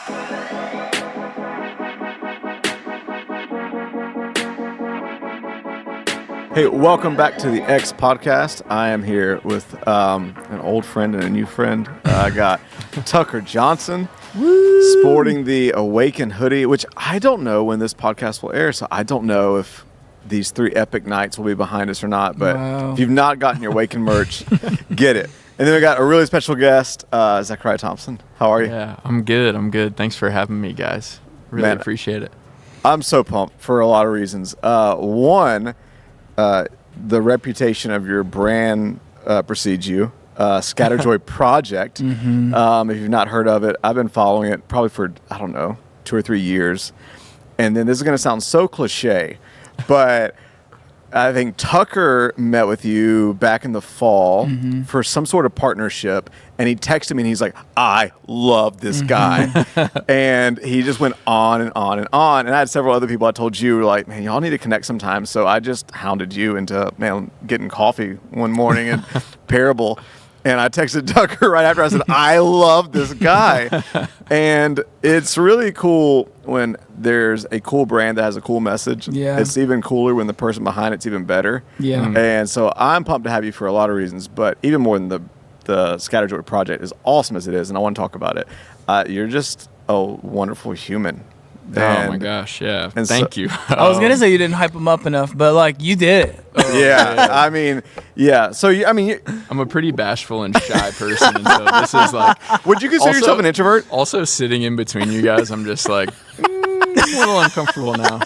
Hey, welcome back to the X Podcast. I am here with an old friend and a new friend. I got Tucker Johnson, sporting the Awaken hoodie, which I don't know when this podcast will air, so I don't know if these 3 epic nights will be behind us or not. But if you've not gotten your Awaken merch, get it. And then we got a really special guest, Zachariah Thompson. How are you? Yeah, I'm good. Thanks for having me, guys. Really appreciate it. I'm so pumped for a lot of reasons. One, the reputation of your brand precedes you. Scatterjoy Project. If you've not heard of it, I've been following it probably for, 2 or 3 years. And then this is going to sound so cliche, but I think Tucker met with you back in the fall for some sort of partnership, and he texted me and he's like, I love this guy. And he just went on and on and on. And I had several other people I told you, like, man, y'all need to connect sometime. So I just hounded you into, getting coffee one morning in Parable. And I texted Tucker right after. I said, I love this guy. And it's really cool when there's a cool brand that has a cool message. Yeah. It's even cooler when the person behind it's even better. Yeah. And so I'm pumped to have you for a lot of reasons, but even more than the Scatterjoy Project, as awesome as it is, and I want to talk about it, you're just a wonderful human. Oh my gosh, yeah. Thank you. I was gonna say you didn't hype him up enough, but like you did it. Yeah, I mean, yeah. So I'm a pretty bashful and shy person, and so this is like. Would you consider yourself an introvert? Also, sitting in between you guys, I'm just like a little uncomfortable now.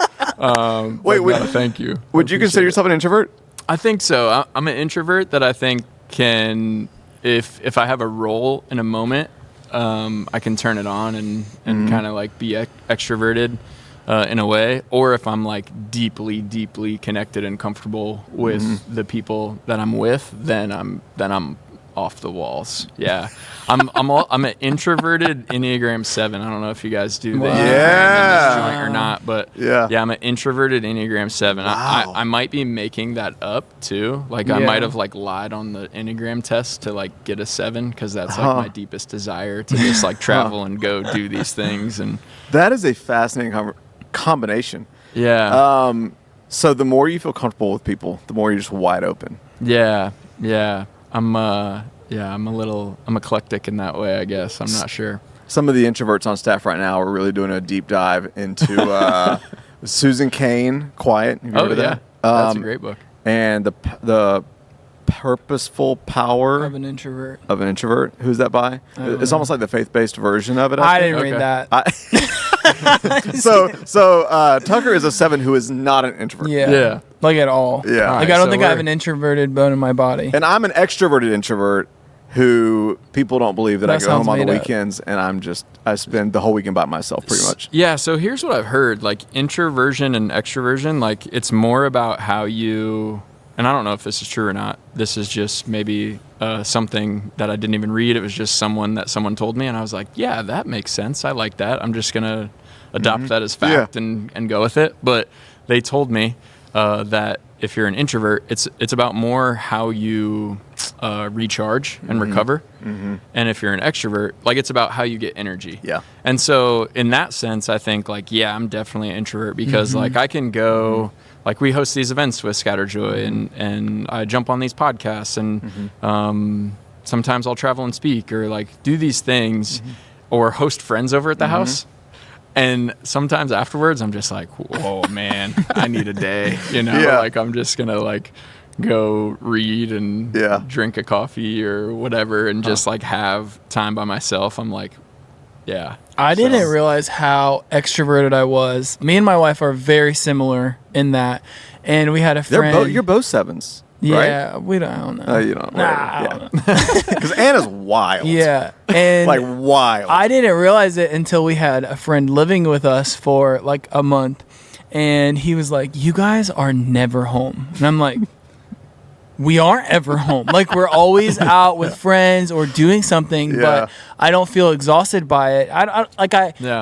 Thank you. Would you consider yourself an introvert? I think so. I'm an introvert that I think can, if I have a role in a moment, I can turn it on and kind of like be extroverted in a way, or if I'm like deeply connected and comfortable with the people that I'm with, then I'm off the walls. Yeah, I'm an introverted Enneagram 7. I don't know if you guys do the Enneagram in this joint or not, but yeah, I'm an introverted Enneagram 7. Wow. I might be making that up too. Like I might have like lied on the Enneagram test to like get a 7 because that's like my deepest desire to just like travel and go do these things. And that is a fascinating combination. Yeah. So the more you feel comfortable with people, the more you're just wide open. Yeah. I'm eclectic in that way, I guess. I'm not sure. Some of the introverts on staff right now are really doing a deep dive into Susan Cain, Quiet. Have you heard of that? That's a great book. And the Purposeful Power of an Introvert. Who's that by? It's almost like the faith-based version of it. I didn't read that. So Tucker is a 7 who is not an introvert. Yeah. Like at all. Yeah. Like I don't think I have an introverted bone in my body. And I'm an extroverted introvert who people don't believe that I go home on the weekends and I spend the whole weekend by myself pretty much. Yeah, so here's what I've heard. Like introversion and extroversion, like it's more about how you, and I don't know if this is true or not. This is just maybe something that I didn't even read. It was just someone told me, and I was like, yeah, that makes sense. I like that. I'm just going to adopt that as fact and go with it. But they told me that if you're an introvert, it's about more how you recharge and recover. And if you're an extrovert, like it's about how you get energy. Yeah. And so in that sense, I think like, yeah, I'm definitely an introvert because like I can go, like we host these events with Scatterjoy and I jump on these podcasts and sometimes I'll travel and speak or like do these things or host friends over at the house. And sometimes afterwards, I'm just like, whoa, man, I need a day, like I'm just going to like go read and drink a coffee or whatever and just like have time by myself. I'm like, yeah. I didn't realize how extroverted I was. Me and my wife are very similar in that. And we had a friend. You're both 7s. Yeah, right? I don't know. You don't know. I don't know. Because Anna's wild. Yeah. And like wild. I didn't realize it until we had a friend living with us for like a month. And he was like, you guys are never home. And I'm like, we aren't ever home. Like we're always out with friends or doing something, but I don't feel exhausted by it.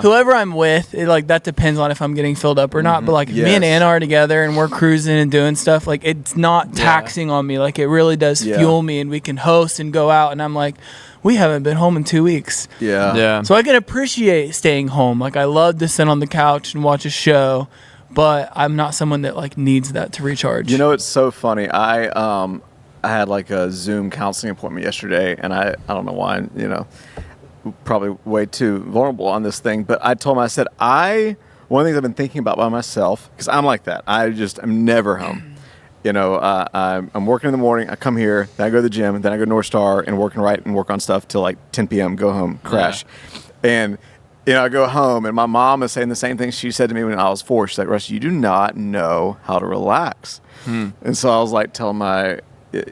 Whoever I'm with, that depends on if I'm getting filled up or not. But like if me and Anna are together and we're cruising and doing stuff, like it's not taxing on me. Like it really does fuel me, and we can host and go out. And I'm like, we haven't been home in 2 weeks. Yeah. So I can appreciate staying home. Like, I love to sit on the couch and watch a show, but I'm not someone that like needs that to recharge. You know, it's so funny. I had like a Zoom counseling appointment yesterday, and I don't know why, you know, probably way too vulnerable on this thing, but I told him, I said, one of the things I've been thinking about by myself, because I'm like that. I'm never home. You know, I'm working in the morning. I come here, then I go to the gym, then I go to North Star and work on stuff till like 10 p.m. Go home, crash, and you know, I go home, and my mom is saying the same thing she said to me when I was 4. She's like, "Russ, you do not know how to relax." And so I was like, telling my,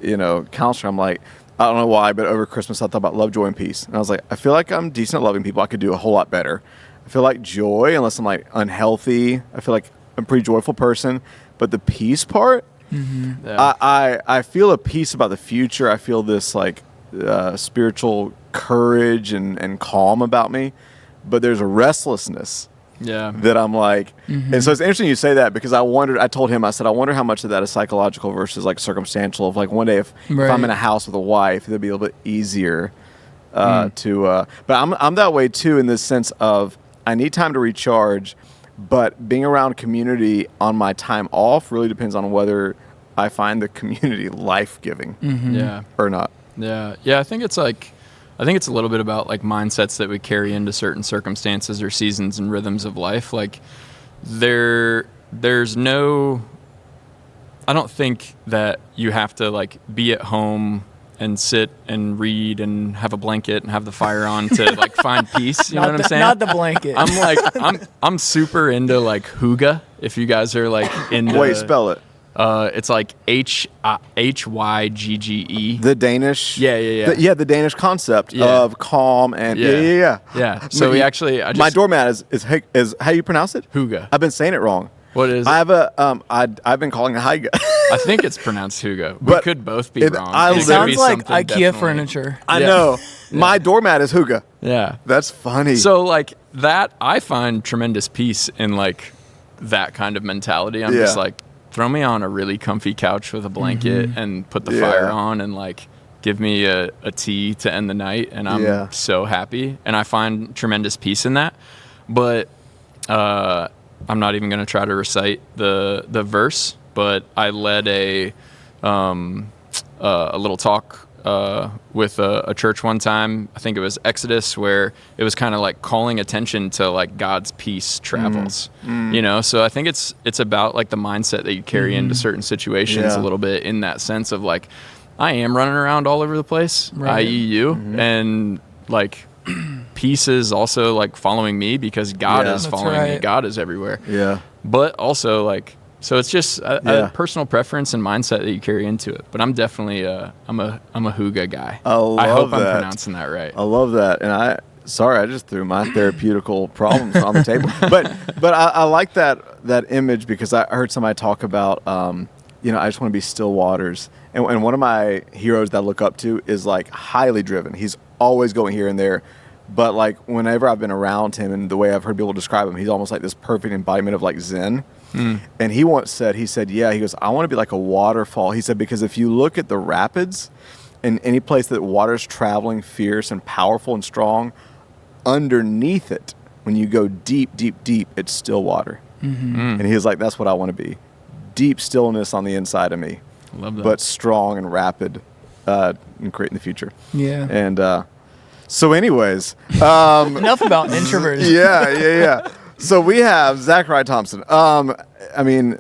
you know, counselor, I'm like, I don't know why, but over Christmas I thought about love, joy, and peace, and I was like, I feel like I'm decent at loving people. I could do a whole lot better. I feel like joy, unless I'm like unhealthy, I feel like I'm a pretty joyful person, but the peace part. Yeah. I feel a peace about the future. I feel this like spiritual courage and calm about me, but there's a restlessness that I'm like, and so it's interesting you say that, because I told him, I said, I wonder how much of that is psychological versus like circumstantial, of like one day if I'm in a house with a wife, it'd be a little bit easier but I'm that way too, in this sense of I need time to recharge. But being around community on my time off really depends on whether I find the community life-giving or not. Yeah. I think it's a little bit about like mindsets that we carry into certain circumstances or seasons and rhythms of life. Like there's no, I don't think that you have to like be at home and sit and read and have a blanket and have the fire on to like find peace. You know what I'm saying? Not the blanket. I'm like, I'm super into like hygge. If you guys are like into, Wait, spell it. It's like Hygge. The Danish. Yeah. The Danish concept of calm and Yeah. So we actually, my doormat is how you pronounce it? hygge. I've been saying it wrong. What is it? I have I've been calling it hygge. I think it's pronounced hygge. We But could both be wrong. I It could Sounds be like something IKEA definitely- furniture. I know. My doormat is hygge. Yeah. That's funny. So like that, I find tremendous peace in like that kind of mentality. I'm just like, throw me on a really comfy couch with a blanket and put the fire on and like give me a tea to end the night, and I'm so happy. And I find tremendous peace in that. But I'm not even going to try to recite the verse, but I led a little talk with a church one time. I think it was Exodus, where it was kind of like calling attention to like God's peace travels, you know? So I think it's about like the mindset that you carry into certain situations a little bit, in that sense of like, I am running around all over the place, i.e. you, and like peace is also like following me, because God is following me. God is everywhere. Yeah. But also like, so it's just a personal preference and mindset that you carry into it. But I'm definitely I'm a hygge guy. I hope I'm pronouncing that right. I love that. And I just threw my therapeutical problems on the table. But I like that image, because I heard somebody talk about I just want to be still waters. And one of my heroes that I look up to is like highly driven. He's always going here and there. But like whenever I've been around him and the way I've heard people describe him, he's almost like this perfect embodiment of like Zen. And he once said, I want to be like a waterfall. He said, because if you look at the rapids in any place that water's traveling fierce and powerful and strong, underneath it, when you go deep, deep, deep, it's still water. And he was like, that's what I want to be. Deep stillness on the inside of me. Love that. But strong and rapid in creating the future. Yeah. And so anyways. Enough about introversion. Yeah. So we have Zachariah Thompson. I mean,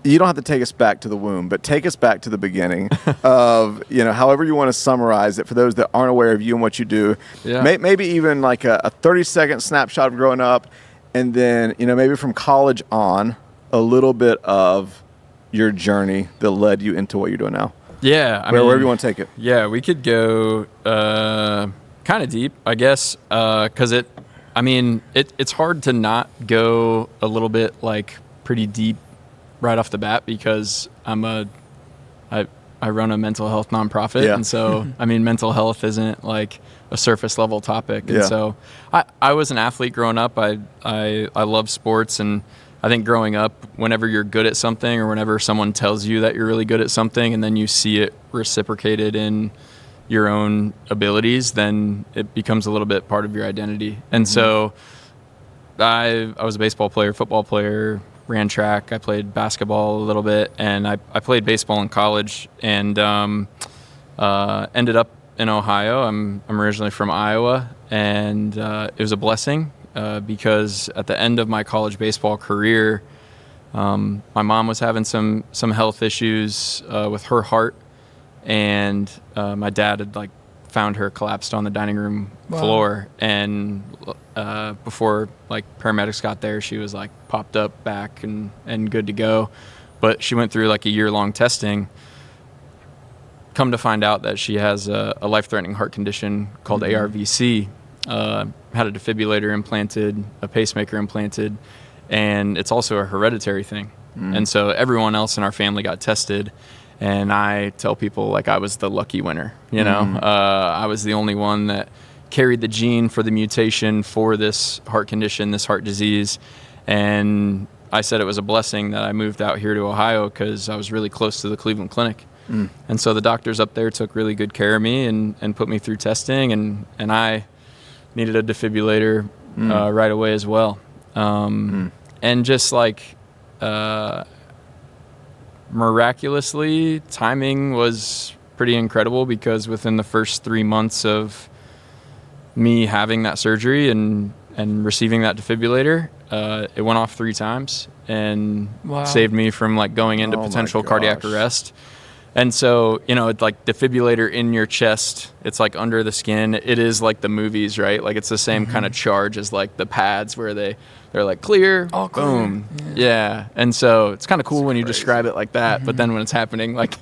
you don't have to take us back to the womb, but take us back to the beginning of, however you want to summarize it for those that aren't aware of you and what you do. Yeah. Maybe even like a 30-second snapshot of growing up, and then, maybe from college on, a little bit of your journey that led you into what you're doing now. Yeah. Wherever you want to take it. Yeah, we could go kind of deep, I guess, because it's hard to not go a little bit like pretty deep right off the bat, because I run a mental health nonprofit, and so mental health isn't like a surface level topic, and so I was an athlete growing up. I love sports, and I think growing up, whenever you're good at something, or whenever someone tells you that you're really good at something, and then you see it reciprocated in your own abilities, then it becomes a little bit part of your identity. And so I was a baseball player, football player, ran track. I played basketball a little bit, and I played baseball in college, and ended up in Ohio. I'm originally from Iowa, and it was a blessing because at the end of my college baseball career, my mom was having some health issues with her heart, and my dad had like found her collapsed on the dining room floor, and before like paramedics got there, she was like popped up back and good to go. But she went through like a year-long testing. Come to find out that she has a life-threatening heart condition called ARVC. Had a defibrillator implanted, a pacemaker implanted, and it's also a hereditary thing. And so everyone else in our family got tested, and I tell people like I was the lucky winner. I was the only one that carried the gene for the mutation for this heart condition, this heart disease, and I said it was a blessing that I moved out here to Ohio because I was really close to the Cleveland Clinic. And so the doctors up there took really good care of me and put me through testing, and I needed a defibrillator right away as well. And just like miraculously, timing was pretty incredible because within the first 3 months of me having that surgery and receiving that defibrillator, it went off 3 times and saved me from like going into potential cardiac arrest. And so, it's like defibrillator in your chest. It's like under the skin. It is like the movies, right? Like it's the same kind of charge as like the pads where they're like clear, boom. Yeah. And so it's kind of cool when you describe it like that. But then when it's happening like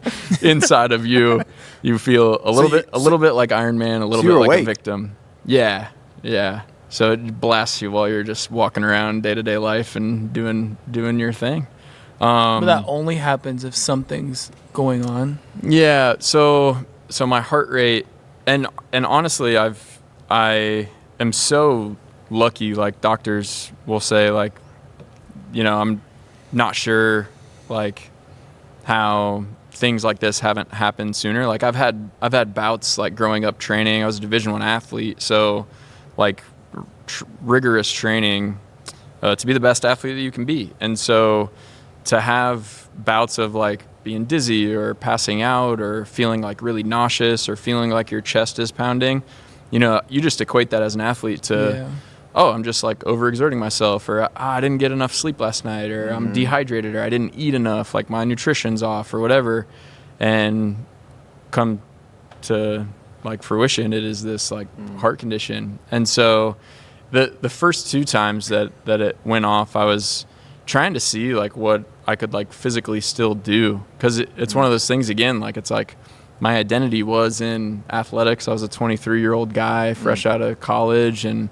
inside of you, you feel a little bit like Iron Man, a little bit like a victim. Yeah. Yeah. So it blasts you while you're just walking around day-to-day life and doing your thing. But that only happens if something's going on. Yeah. So my heart rate, and honestly, I am so lucky. Like doctors will say, like, I'm not sure, like, how things like this haven't happened sooner. Like I've had bouts like growing up training. I was a Division I athlete, so like rigorous training to be the best athlete that you can be, and so to have bouts of like being dizzy or passing out or feeling like really nauseous or feeling like your chest is pounding, you just equate that as an athlete to, I'm just like overexerting myself, or I didn't get enough sleep last night, or I'm dehydrated, or I didn't eat enough, like my nutrition's off or whatever. And come to like fruition, it is this like heart condition. And so the first 2 times that it went off, I was trying to see like what I could like physically still do, because it's one of those things again, like it's like my identity was in athletics. I was a 23-year-old guy fresh out of college, and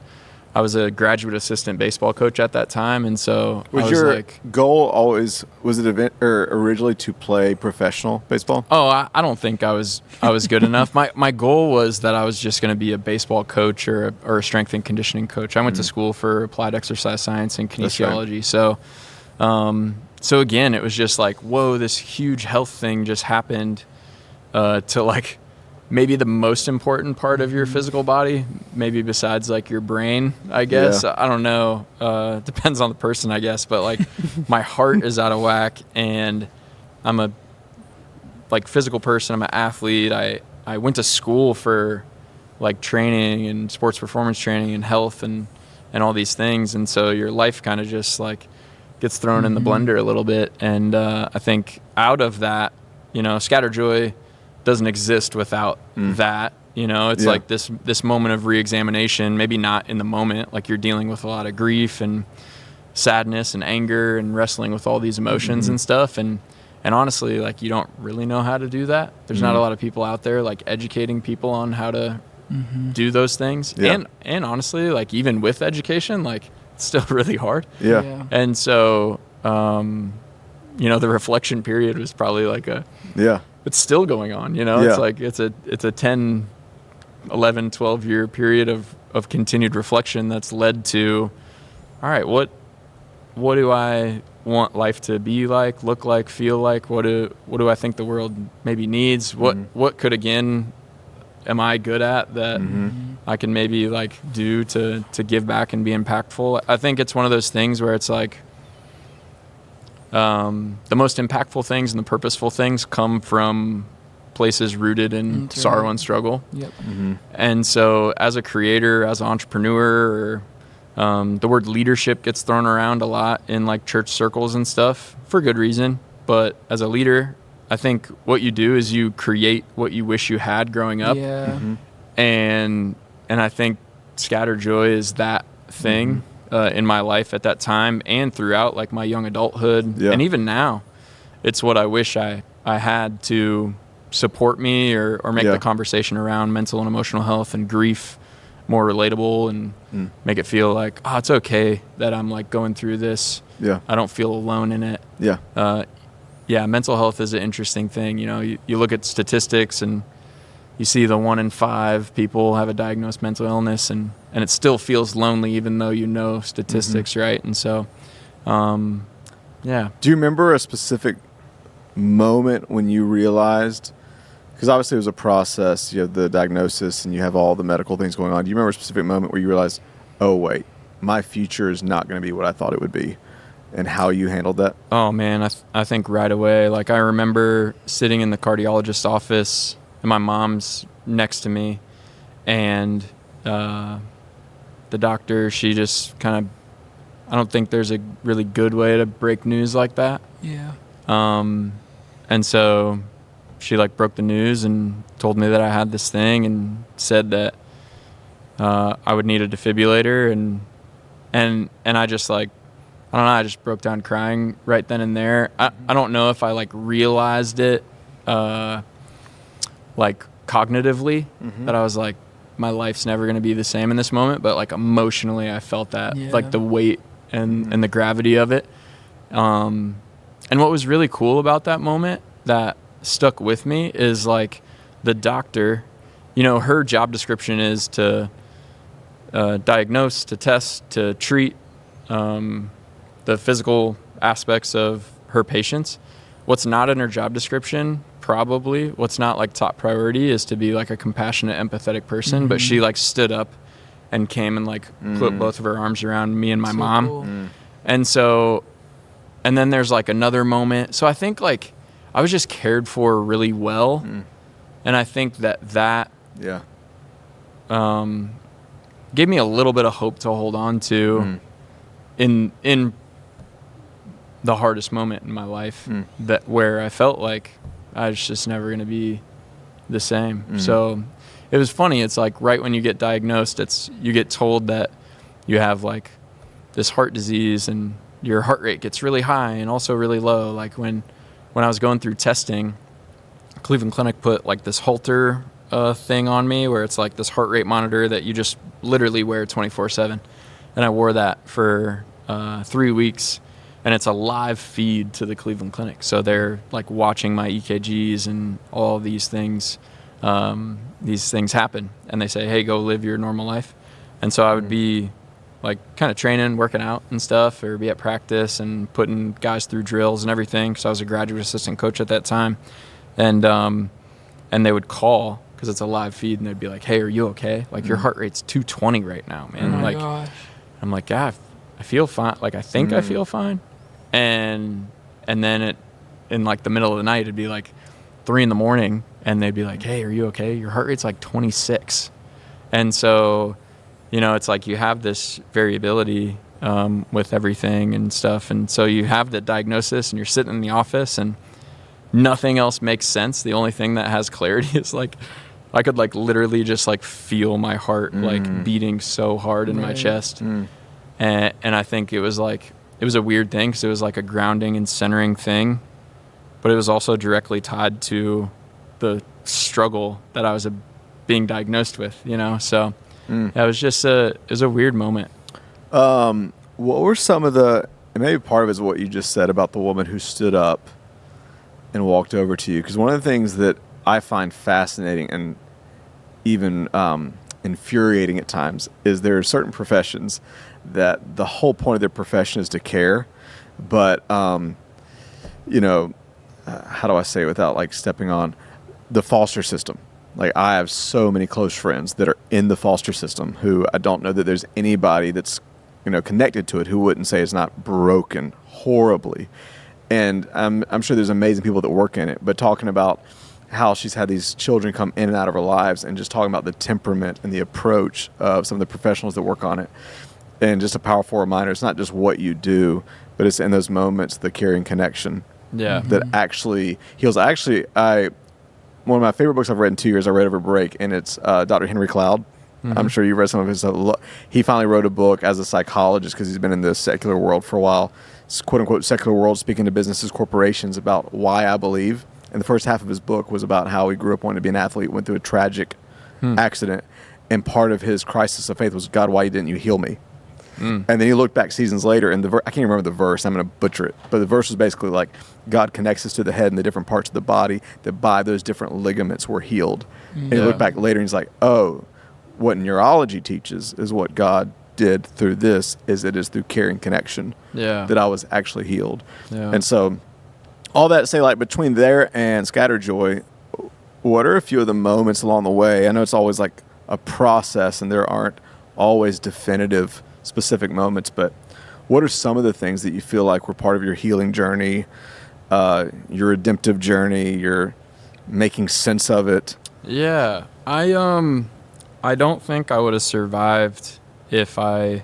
I was a graduate assistant baseball coach at that time. And so was your like, goal always, was it originally to play professional baseball? I don't think I was good enough. My goal was that I was just going to be a baseball coach or a strength and conditioning coach. I went to school for applied exercise science and kinesiology. Right. So again, it was just like, whoa, this huge health thing just happened to like maybe the most important part of your physical body, maybe besides like your brain, I guess. I don't know. Depends on the person, I guess. But like my heart is out of whack, and I'm a like physical person. I'm an athlete. I went to school for like training and sports performance training and health and all these things. And so your life kind of just like gets thrown in the blender a little bit. And I think out of that, scatterjoy doesn't exist without that. It's like this moment of reexamination, maybe not in the moment, like you're dealing with a lot of grief and sadness and anger and wrestling with all these emotions and stuff. And honestly, like you don't really know how to do that. There's not a lot of people out there like educating people on how to do those things. And honestly, like even with education, like it's still really hard. And so, the reflection period was probably like it's still going on, it's like it's a 10, 11, 12 year period of continued reflection that's led to, all right, what do I want life to be like, look like, feel like? What do I think the world maybe needs? What could again am I good at that I can maybe like do to give back and be impactful. I think it's one of those things where it's like the most impactful things and the purposeful things come from places rooted in sorrow and struggle. Yep. And so as a creator, as an entrepreneur, the word leadership gets thrown around a lot in like church circles and stuff for good reason. But as a leader, I think what you do is you create what you wish you had growing up. Yeah. And I think scatterjoy is that thing in my life at that time and throughout like my young adulthood. And even now, it's what I wish I had to support me or make the conversation around mental and emotional health and grief more relatable and make it feel like, oh, it's okay that I'm like going through this. Yeah. I don't feel alone in it. Yeah. Mental health is an interesting thing. You know, you look at statistics and you see the 1 in 5 people have a diagnosed mental illness and it still feels lonely even though you know statistics, right? And so, yeah. Do you remember a specific moment when you realized, because obviously it was a process, you have the diagnosis and you have all the medical things going on. Do you remember a specific moment where you realized, oh, wait, my future is not going to be what I thought it would be, and how you handled that? Oh, man, I think right away. Like, I remember sitting in the cardiologist's office and my mom's next to me, and the doctor, she just kind of, I don't think there's a really good way to break news like that. Yeah. And so she like broke the news and told me that I had this thing and said that I would need a defibrillator and I just like, I don't know, I just broke down crying right then and there. I don't know if I like realized it like cognitively that I was like, my life's never going to be the same in this moment, but like emotionally I felt that like the weight and the gravity of it. And what was really cool about that moment that stuck with me is like the doctor, you know, her job description is to diagnose, to test, to treat the physical aspects of her patients. What's not in her job description, probably, what's not like top priority is to be like a compassionate, empathetic person. But she like stood up and came and like put both of her arms around me and my mom. Cool. And so, and then there's like another moment. So I think like I was just cared for really well. And I think that gave me a little bit of hope to hold on to in the hardest moment in my life, that where I felt like I was just never going to be the same. So it was funny. It's like right when you get diagnosed, you get told that you have like this heart disease and your heart rate gets really high and also really low. Like when I was going through testing, Cleveland Clinic put like this Holter thing on me where it's like this heart rate monitor that you just literally wear 24/7. And I wore that for 3 weeks, and it's a live feed to the Cleveland Clinic. So they're like watching my EKGs and all these things happen. And they say, hey, go live your normal life. And so I would be like kind of training, working out and stuff, or be at practice and putting guys through drills and everything. So I was a graduate assistant coach at that time. And they would call because it's a live feed, and they'd be like, hey, are you okay? Like your heart rate's 220 right now, man. Oh my like, gosh. I'm like, yeah, I feel fine. Like, I think I feel fine. And then in like the middle of the night, it'd be like 3 a.m, and they'd be like, hey, are you okay? Your heart rate's like 26. And so, you know, it's like you have this variability with everything and stuff. And so you have the diagnosis and you're sitting in the office and nothing else makes sense. The only thing that has clarity is like, I could like literally just like feel my heart like beating so hard in my chest. And I think it was a weird thing because it was like a grounding and centering thing, but it was also directly tied to the struggle that I was being diagnosed with, you know? So it was just it was a weird moment. What were some of and maybe part of it is what you just said about the woman who stood up and walked over to you? Because one of the things that I find fascinating and even infuriating at times is there are certain professions that the whole point of their profession is to care, but you know, how do I say it without like stepping on the foster system? Like, I have so many close friends that are in the foster system who I don't know that there's anybody that's, connected to it who wouldn't say it's not broken horribly. And I'm sure there's amazing people that work in it, but talking about how she's had these children come in and out of her lives and just talking about the temperament and the approach of some of the professionals that work on it. And just a powerful reminder, it's not just what you do, but it's in those moments, the caring connection that actually heals. Actually, one of my favorite books I've read in 2 years, I read over break, and it's Dr. Henry Cloud. I'm sure you read some of his stuff. He finally wrote a book as a psychologist because he's been in the secular world for a while, quote unquote secular world, speaking to businesses, corporations about why I believe. And the first half of his book was about how he grew up wanting to be an athlete, went through a tragic accident, and part of his crisis of faith was, God, why didn't you heal me? And then he looked back seasons later, and I can't remember the verse. I'm going to butcher it. But the verse was basically like, God connects us to the head and the different parts of the body that by those different ligaments were healed. And he looked back later, and he's like, oh, what neurology teaches is what God did through this is it is through caring connection that I was actually healed. And so all that to say, like, between there and scatterjoy, what are a few of the moments along the way? I know it's always like a process and there aren't always definitive specific moments, but what are some of the things that you feel like were part of your healing journey, your redemptive journey, your making sense of it? Yeah, I don't think I would have survived if I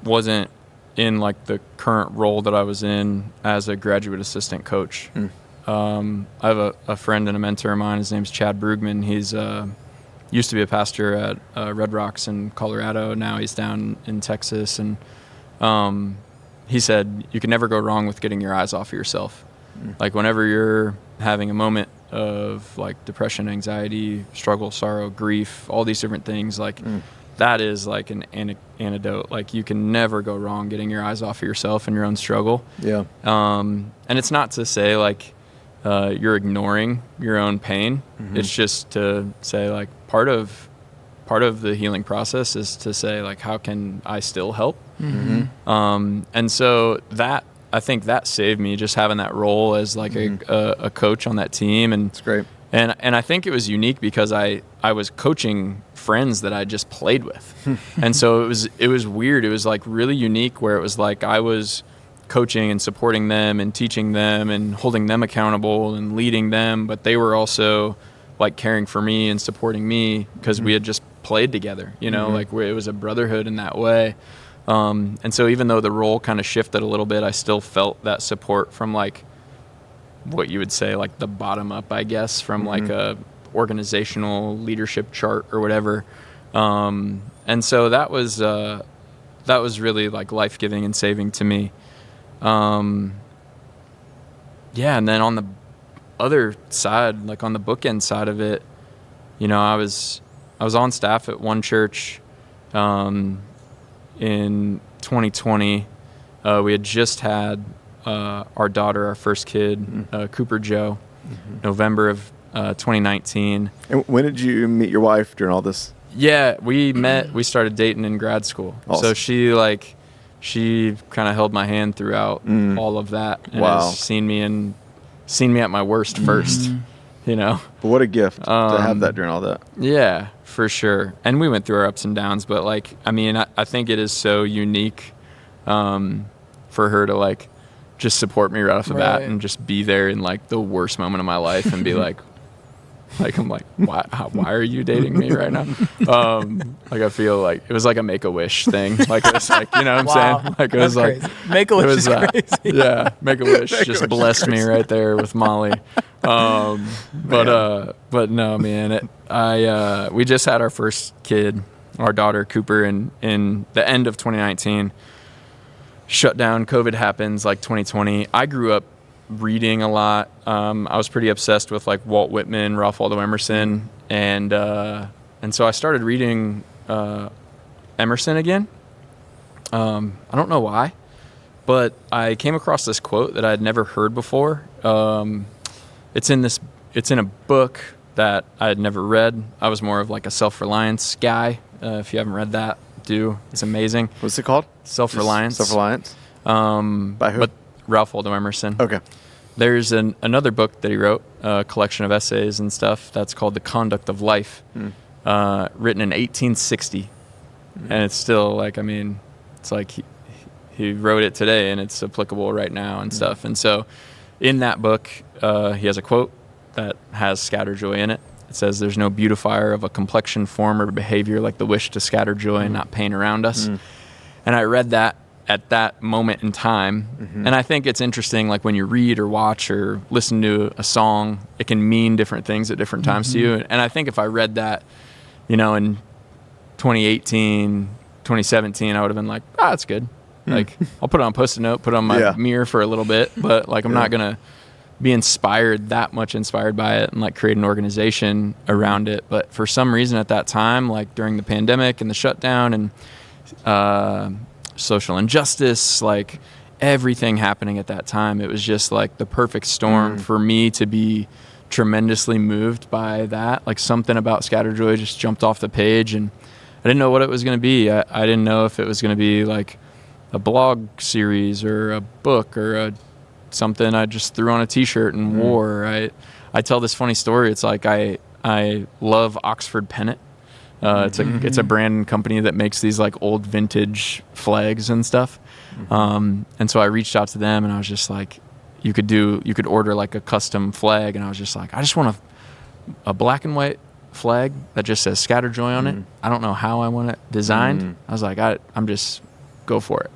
wasn't in like the current role that I was in as a graduate assistant coach. I have a friend and a mentor of mine. His name's Chad Brugman. He's used to be a pastor at Red Rocks in Colorado. Now he's down in Texas. And he said, you can never go wrong with getting your eyes off of yourself. Like whenever you're having a moment of like depression, anxiety, struggle, sorrow, grief, all these different things, like that is like an antidote. Like you can never go wrong getting your eyes off of yourself and your own struggle. Yeah. And it's not to say like you're ignoring your own pain. It's just to say like part of the healing process is to say like, how can I still help? And so that, I think that saved me, just having that role as like a coach on that team. And it's great. And I think it was unique because I was coaching friends that I just played with. And so it was weird. It was like really unique where it was like I was coaching and supporting them and teaching them and holding them accountable and leading them, but they were also like caring for me and supporting me because we had just played together, like it was a brotherhood in that way. And so even though the role kind of shifted a little bit, I still felt that support from like what you would say like the bottom up, I guess, from like a organizational leadership chart or whatever. And so that was really like life-giving and saving to me. And then on the other side, like on the bookend side of it, I was on staff at one church in 2020. We had just had our daughter, our first kid, Cooper Joe, November of 2019. And when did you meet your wife during all this? Yeah, we started dating in grad school. Awesome. So she kind of held my hand throughout all of that and has seen me at my worst first, But what a gift to have that during all that. Yeah, for sure. And we went through our ups and downs, but like, I mean, I think it is so unique for her to like just support me right off the bat and just be there in like the worst moment of my life and be like I'm like, why are you dating me right now? Like I feel like it was like a Make-A-Wish thing. Like it was like, what I'm saying? Like it was That's like crazy. Make-A-Wish is crazy. Yeah, Make-A-Wish just blessed me right there with Molly. But no, man, we just had our first kid, our daughter Cooper, in the end of 2019. Shut down, COVID happens, like 2020. I grew up reading a lot. I was pretty obsessed with like Walt Whitman, Ralph Waldo Emerson, and so I started reading Emerson again. I don't know why, but I came across this quote that I had never heard before. It's in a book that I had never read. I was more of like a self-reliance guy. If you haven't read that, it's amazing. What's it called? Self-Reliance. Self-Reliance. By who? But Ralph Waldo Emerson. Okay. There's another book that he wrote, a collection of essays and stuff, that's called The Conduct of Life, written in 1860. And it's still like, I mean, it's like he wrote it today and it's applicable right now and stuff. And so in that book, he has a quote that has scatterjoy in it. It says, "There's no beautifier of a complexion, form, or behavior like the wish to scatter joy and not pain around us." And I read that at that moment in time. And I think it's interesting, like when you read or watch or listen to a song, it can mean different things at different times to you. And I think if I read that, you know, in 2018, 2017, I would have been like, that's good. Like, I'll put it on a Post-it note, put it on my mirror for a little bit, but like, I'm not going to be that much inspired by it and like create an organization around it. But for some reason at that time, like during the pandemic and the shutdown and social injustice, like everything happening at that time, it was just like the perfect storm for me to be tremendously moved by that. Like something about scatterjoy just jumped off the page, and I didn't know what it was going to be. I didn't know if it was going to be like a blog series or a book or something I just threw on a t-shirt and wore. I tell this funny story. It's like I love Oxford Pennant. It's a brand and company that makes these like old vintage flags and stuff. And so I reached out to them and I was just like, you could order like a custom flag. And I was just like, I just want a black and white flag that just says scatterjoy on it. I don't know how I want it designed. I was like, I'm just go for it.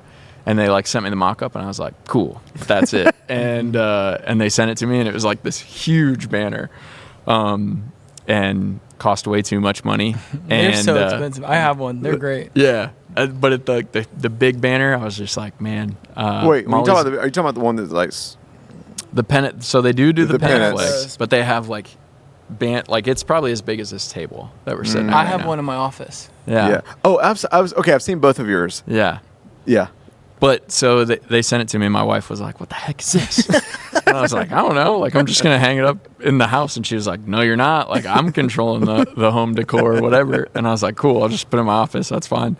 And they like sent me the mock-up and I was like, cool, that's it. And they sent it to me and it was like this huge banner. And cost way too much money. They're And so expensive. I have one. They're great. Yeah. But at the big banner, I was just like, man. Wait, are you talking about the one that's like the pennant? So they do the pennant pennants. flags, but they have like like it's probably as big as this table that we're sitting at. I have one in my office. Yeah. Oh, I've seen both of yours. Yeah. Yeah. But so they sent it to me and my wife was like, what the heck is this? And I was like, I don't know. Like, I'm just going to hang it up in the house. And she was like, no, you're not. Like, I'm controlling the home decor or whatever. And I was like, cool, I'll just put it in my office. That's fine.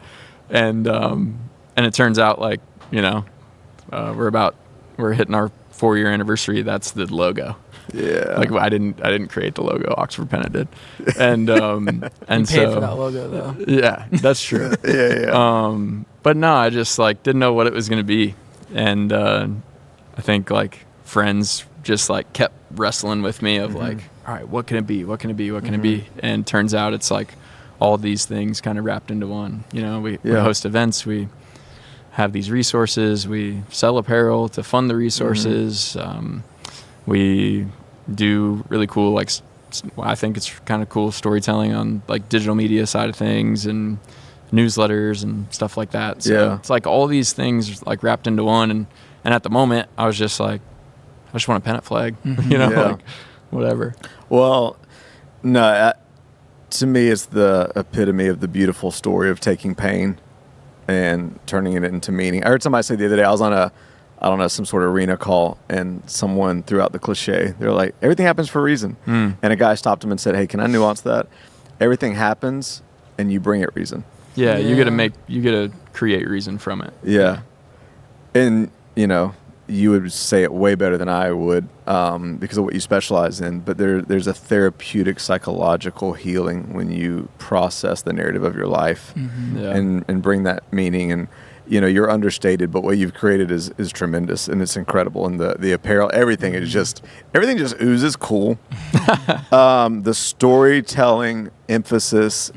And it turns out like, you know, we're hitting our 4-year anniversary. That's the logo. Yeah. Like I didn't create the logo. Oxford Pennant did. And and you so paid for that logo though. Yeah, that's true. Yeah. But no, I just like didn't know what it was going to be. And I think like friends just like kept wrestling with me of like, all right, what can it be? What can it be? What can it be? And turns out it's like all these things kind of wrapped into one. You know, we host events, we have these resources, we sell apparel to fund the resources. We do really cool, like, I think it's kind of cool storytelling on like digital media side of things and newsletters and stuff like that. So it's like all these things like wrapped into one. And at the moment I was just like, I just want a pennant flag, you know, like whatever. Well, no, to me, it's the epitome of the beautiful story of taking pain and turning it into meaning. I heard somebody say the other day, I was on some sort of arena call, and someone threw out the cliche. They're like, everything happens for a reason. And a guy stopped him and said, hey, can I nuance that? Everything happens and you bring it reason. Yeah, you got to create reason from it. Yeah. And, you know, you would say it way better than I would because of what you specialize in. But there's a therapeutic psychological healing when you process the narrative of your life and bring that meaning. And, you know, you're understated, but what you've created is tremendous and it's incredible. And the apparel, everything just oozes cool. The storytelling emphasis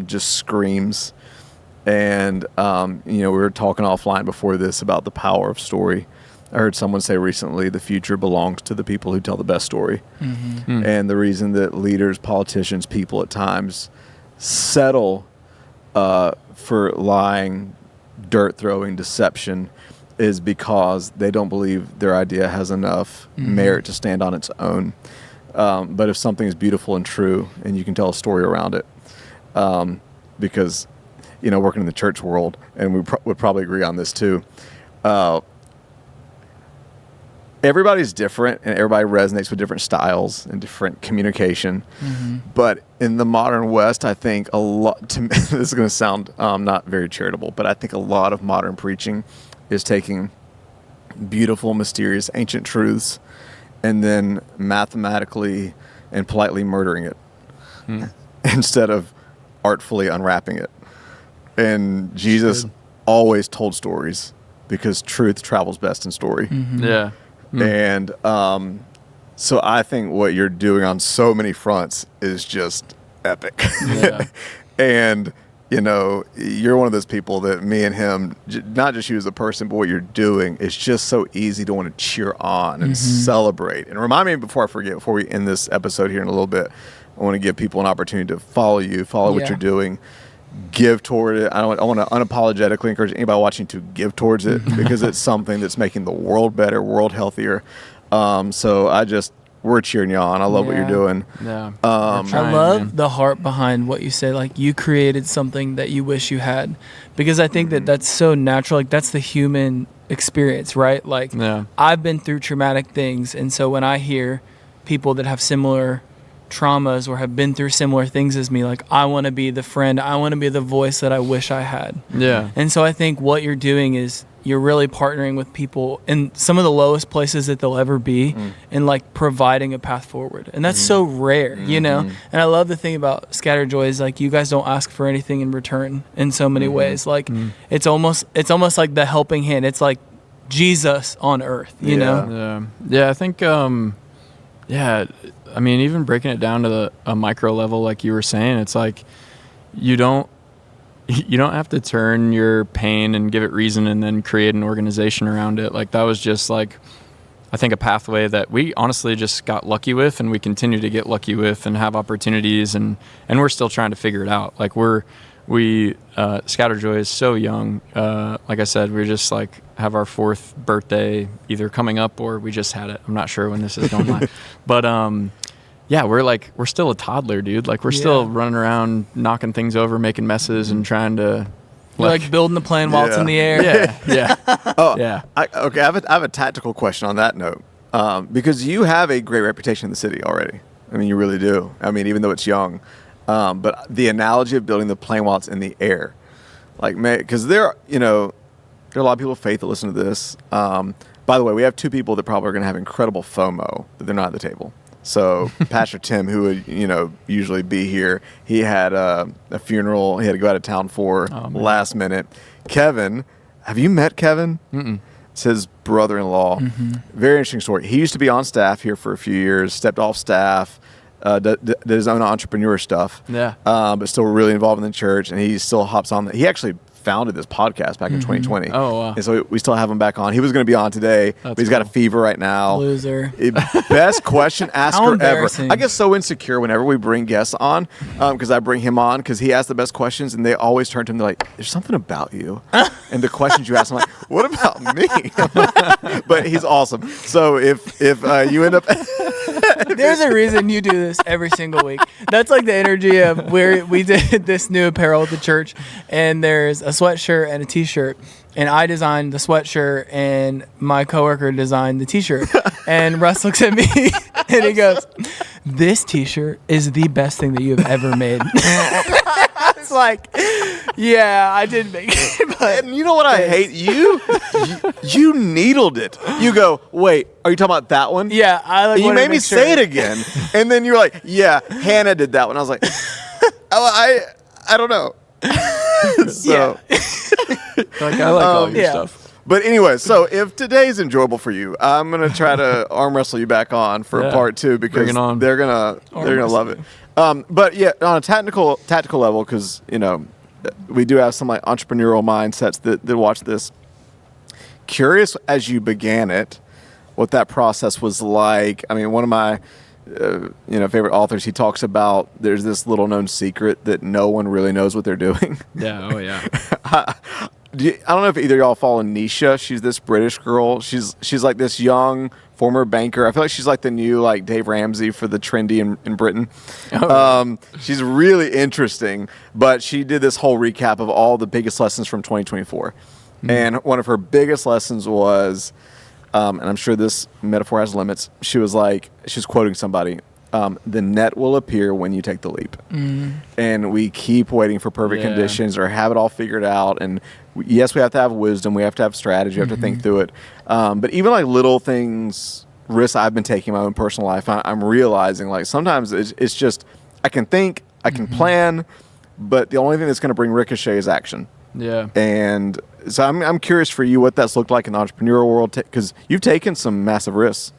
just screams. And, you know, we were talking offline before this about the power of story. I heard someone say recently, the future belongs to the people who tell the best story. And the reason that leaders, politicians, people at times settle for lying, dirt throwing, deception is because they don't believe their idea has enough merit to stand on its own. But if something is beautiful and true and you can tell a story around it, because, you know, working in the church world, and we would probably agree on this too, everybody's different and everybody resonates with different styles and different communication. But in the modern West, I think a lot, to me, this is going to sound not very charitable, but I think a lot of modern preaching is taking beautiful, mysterious, ancient truths and then mathematically and politely murdering it instead of artfully unwrapping it. And Jesus always told stories because truth travels best in story. Yeah. And so I think what you're doing on so many fronts is just epic. Yeah. And, you know, you're one of those people that me and him, not just you as a person, but what you're doing is just so easy to want to cheer on and celebrate. And remind me before I forget, before we end this episode here in a little bit, I want to give people an opportunity to follow you, follow what you're doing, give toward it. I want to unapologetically encourage anybody watching to give towards it because it's something that's making the world better, world healthier. So we're cheering you on. I love what you're doing. Yeah. I love the heart behind what you say. Like, you created something that you wish you had, because I think that that's so natural. Like, that's the human experience, right? Like, I've been through traumatic things. And so when I hear people that have similar traumas or have been through similar things as me, like, I want to be the friend, I want to be the voice that I wish I had. Yeah. And so I think what you're doing is you're really partnering with people in some of the lowest places that they'll ever be and like providing a path forward. And that's so rare, you know? And I love the thing about scatterjoy is like, you guys don't ask for anything in return in so many ways. Like it's almost like the helping hand. It's like Jesus on earth, you know? Yeah. I think, I mean, even breaking it down to a micro level, like you were saying, it's like you don't have to turn your pain and give it reason and then create an organization around it. Like, that was just like, I think, a pathway that we honestly just got lucky with, and we continue to get lucky with and have opportunities, and we're still trying to figure it out. Like, Scatterjoy is so young. Like I said, we're just like have our 4th birthday either coming up or we just had it. I'm not sure when this is going live. But we're still a toddler, dude. Like, we're still running around knocking things over, making messes, and trying to like building the plane while it's in the air. I have a tactical question on that note, because you have a great reputation in the city already. I mean, you really do. I mean, even though it's young. But the analogy of building the plane while it's in the air, like, because there are a lot of people of faith that listen to this. By the way, we have 2 people that probably are going to have incredible FOMO that they're not at the table. So Pastor Tim, who would usually be here, he had a funeral he had to go out of town for last minute. Kevin, have you met Kevin? It's his brother-in-law. Very interesting story. He used to be on staff here for a few years, stepped off staff. Did his own entrepreneur stuff, but still really involved in the church, and he still hops on. He actually founded this podcast back in 2020. Oh, wow. And so we still have him back on. He was going to be on today, but he's got a fever right now. Loser. Best question asker ever. I get so insecure whenever we bring guests on, because I bring him on because he asks the best questions, and they always turn to him. They're like, "There's something about you," and the questions you ask, I'm like, "What about me?" But he's awesome. So if you end up. There's a reason you do this every single week. That's like the energy of where we did this new apparel at the church, and there's a sweatshirt and a t-shirt, and I designed the sweatshirt and my coworker designed the t-shirt, and Russ looks at me and he goes, "This t-shirt is the best thing that you have ever made." It's like, yeah, I did make it, but and you know what I hate? You needled it. You go, "Wait, are you talking about that one?" Yeah, and you made me say it again, and then you're like, "Yeah, Hannah did that one." I was like, I don't know. So, like, I like all your stuff. But anyway, so if today's enjoyable for you, I'm gonna try to arm wrestle you back on for part 2 because they're gonna love it. But yeah, on a tactical level, because we do have some like entrepreneurial mindsets that watch this. Curious as you began it, what that process was like. I mean, one of my favorite authors, he talks about there's this little known secret that no one really knows what they're doing. Yeah. Oh yeah. I don't know if either of y'all follow Nisha. She's this British girl. She's like this young former banker. I feel like she's like the new like Dave Ramsey for the trendy in Britain. She's really interesting, but she did this whole recap of all the biggest lessons from 2024. And one of her biggest lessons was, and I'm sure this metaphor has limits, she was quoting somebody, the net will appear when you take the leap. And we keep waiting for perfect conditions or have it all figured out. And yes, we have to have wisdom. We have to have strategy. We have to think through it. But even like little things risks I've been taking in my own personal life, I'm realizing like sometimes it's just I can think, I can plan, but the only thing that's going to bring ricochet is action. Yeah. And so I'm curious for you what that's looked like in the entrepreneurial world, because you've taken some massive risks.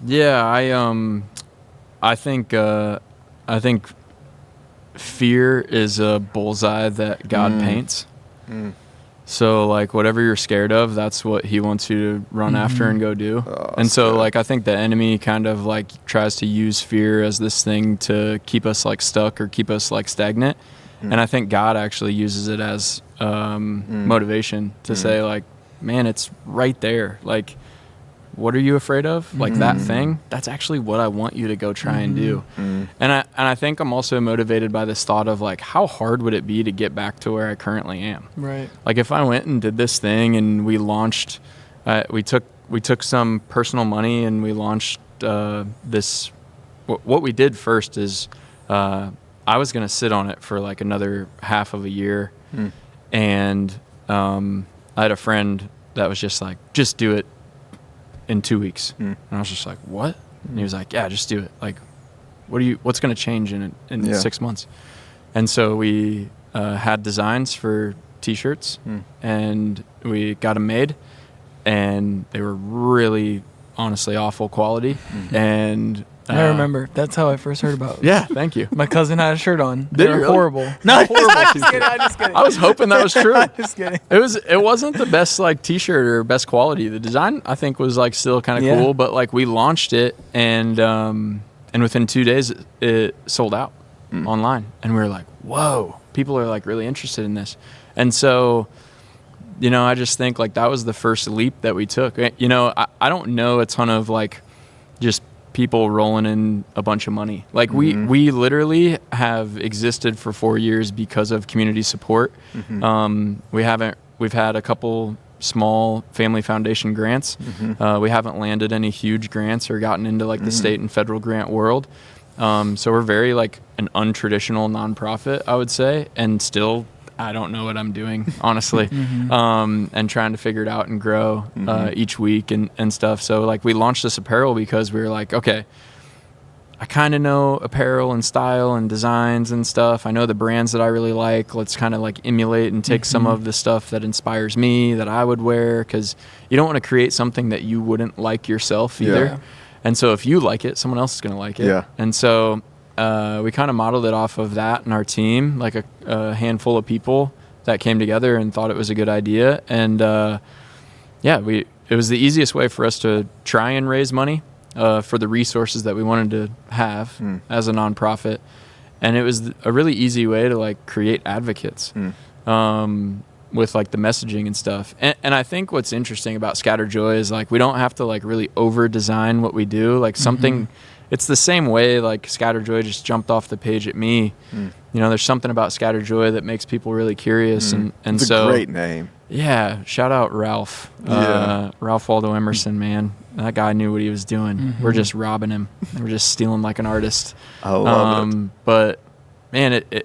Yeah, I think fear is a bullseye that God paints. So like whatever you're scared of, that's what he wants you to run after and go do. And so like I think the enemy kind of like tries to use fear as this thing to keep us like stuck or keep us like stagnant. And I think God actually uses it as motivation to say like, man, it's right there. Like, what are you afraid of? Like that thing, that's actually what I want you to go try and do. And I think I'm also motivated by this thought of like, how hard would it be to get back to where I currently am? Right. Like if I went and did this thing and we launched, we took some personal money and we launched this. What we did first is I was going to sit on it for like another half of a year. And I had a friend that was just like, just do it in 2 weeks. And I was just like, what? And he was like, yeah, just do it. Like, what's going to change in 6 months? And so we had designs for t-shirts and we got them made, and they were really honestly awful quality. And I remember. That's how I first heard about it. Yeah, thank you. My cousin had a shirt on. Did They you were really? horrible. No, horrible. I'm just kidding. I was hoping that was true. Just kidding. It wasn't the best like t-shirt or best quality. The design I think was like still kind of cool, but like we launched it and within 2 days it sold out online, and we were like, whoa, people are like really interested in this. And so, you know, I just think like that was the first leap that we took. You know, I don't know a ton of like just people rolling in a bunch of money. Like we literally have existed for 4 years because of community support. We've had a couple small family foundation grants. We haven't landed any huge grants or gotten into like the state and federal grant world. So we're very like an untraditional nonprofit, I would say, and still I don't know what I'm doing, honestly, and trying to figure it out and grow each week and stuff. So like we launched this apparel because we were like, okay, I kind of know apparel and style and designs and stuff. I know the brands that I really like. Let's kind of like emulate and take some of the stuff that inspires me that I would wear, because you don't want to create something that you wouldn't like yourself either. Yeah. And so if you like it, someone else is going to like it. Yeah. And so we kind of modeled it off of that in our team, like a handful of people that came together and thought it was a good idea. And it was the easiest way for us to try and raise money for the resources that we wanted to have as a nonprofit. And it was a really easy way to like create advocates with like the messaging and stuff. And I think what's interesting about scatterjoy is like we don't have to like really over design what we do. Like something it's the same way like scatterjoy just jumped off the page at me. You know, there's something about scatterjoy that makes people really curious. And it's so a great name. Yeah, shout out Ralph. Ralph Waldo Emerson, man. That guy knew what he was doing. We're just robbing him. We're just stealing like an artist. I love it. But man, it's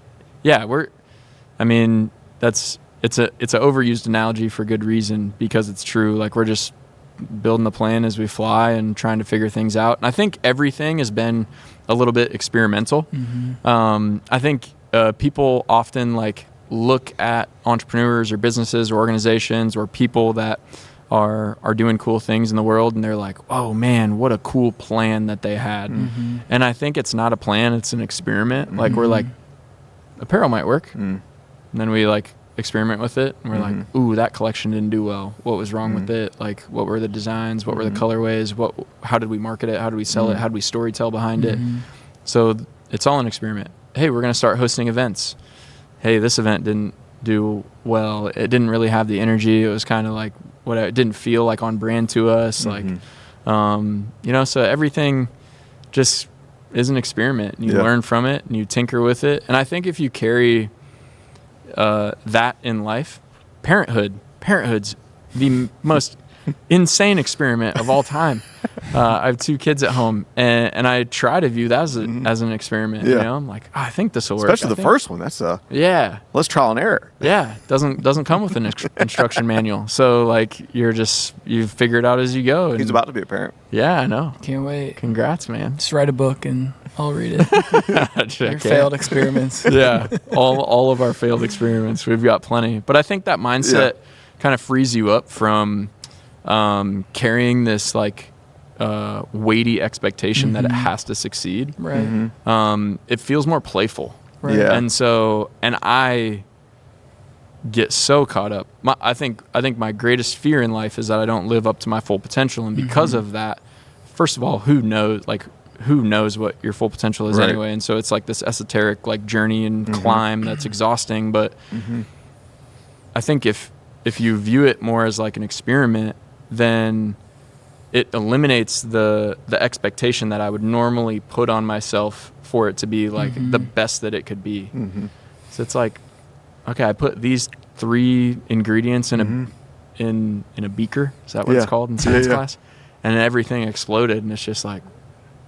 an overused analogy for good reason, because it's true. Like we're just building the plan as we fly and trying to figure things out. And I think everything has been a little bit experimental. I think people often like look at entrepreneurs or businesses or organizations or people that are doing cool things in the world, and they're like, oh man, what a cool plan that they had. And I think it's not a plan, it's an experiment. Like we're like, apparel might work. And then we like experiment with it, and we're like, ooh, that collection didn't do well. What was wrong with it? Like, what were the designs? What were the colorways? How did we market it? How did we sell it? How did we storytell behind it? So it's all an experiment. Hey, we're going to start hosting events. Hey, this event didn't do well. It didn't really have the energy. It was kind of like it didn't feel like on brand to us. Like, so everything just is an experiment, and you learn from it and you tinker with it. And I think if you carry that in life, parenthood's the most insane experiment of all time. I have 2 kids at home, and I try to view that as an experiment. Yeah. You know, I'm like, I think this will work. Especially the first one. That's let's trial and error. Yeah, doesn't come with an instruction manual. So like you figure it out as you go. And He's about to be a parent. Yeah, I know. Can't wait. Congrats, man. Just write a book and I'll read it. Your failed experiments. Yeah, all of our failed experiments. We've got plenty. But I think that mindset kind of frees you up from carrying this like weighty expectation that it has to succeed. Right. It feels more playful. Right. Yeah. And I get so caught up. I think my greatest fear in life is that I don't live up to my full potential, and because of that, first of all, who knows what your full potential is anyway? And so it's like this esoteric like journey and climb that's exhausting. But I think if you view it more as like an experiment, then it eliminates the expectation that I would normally put on myself for it to be like the best that it could be. So it's like, okay, I put these 3 ingredients in a beaker. Is that what it's called in science class? And everything exploded, and it's just like,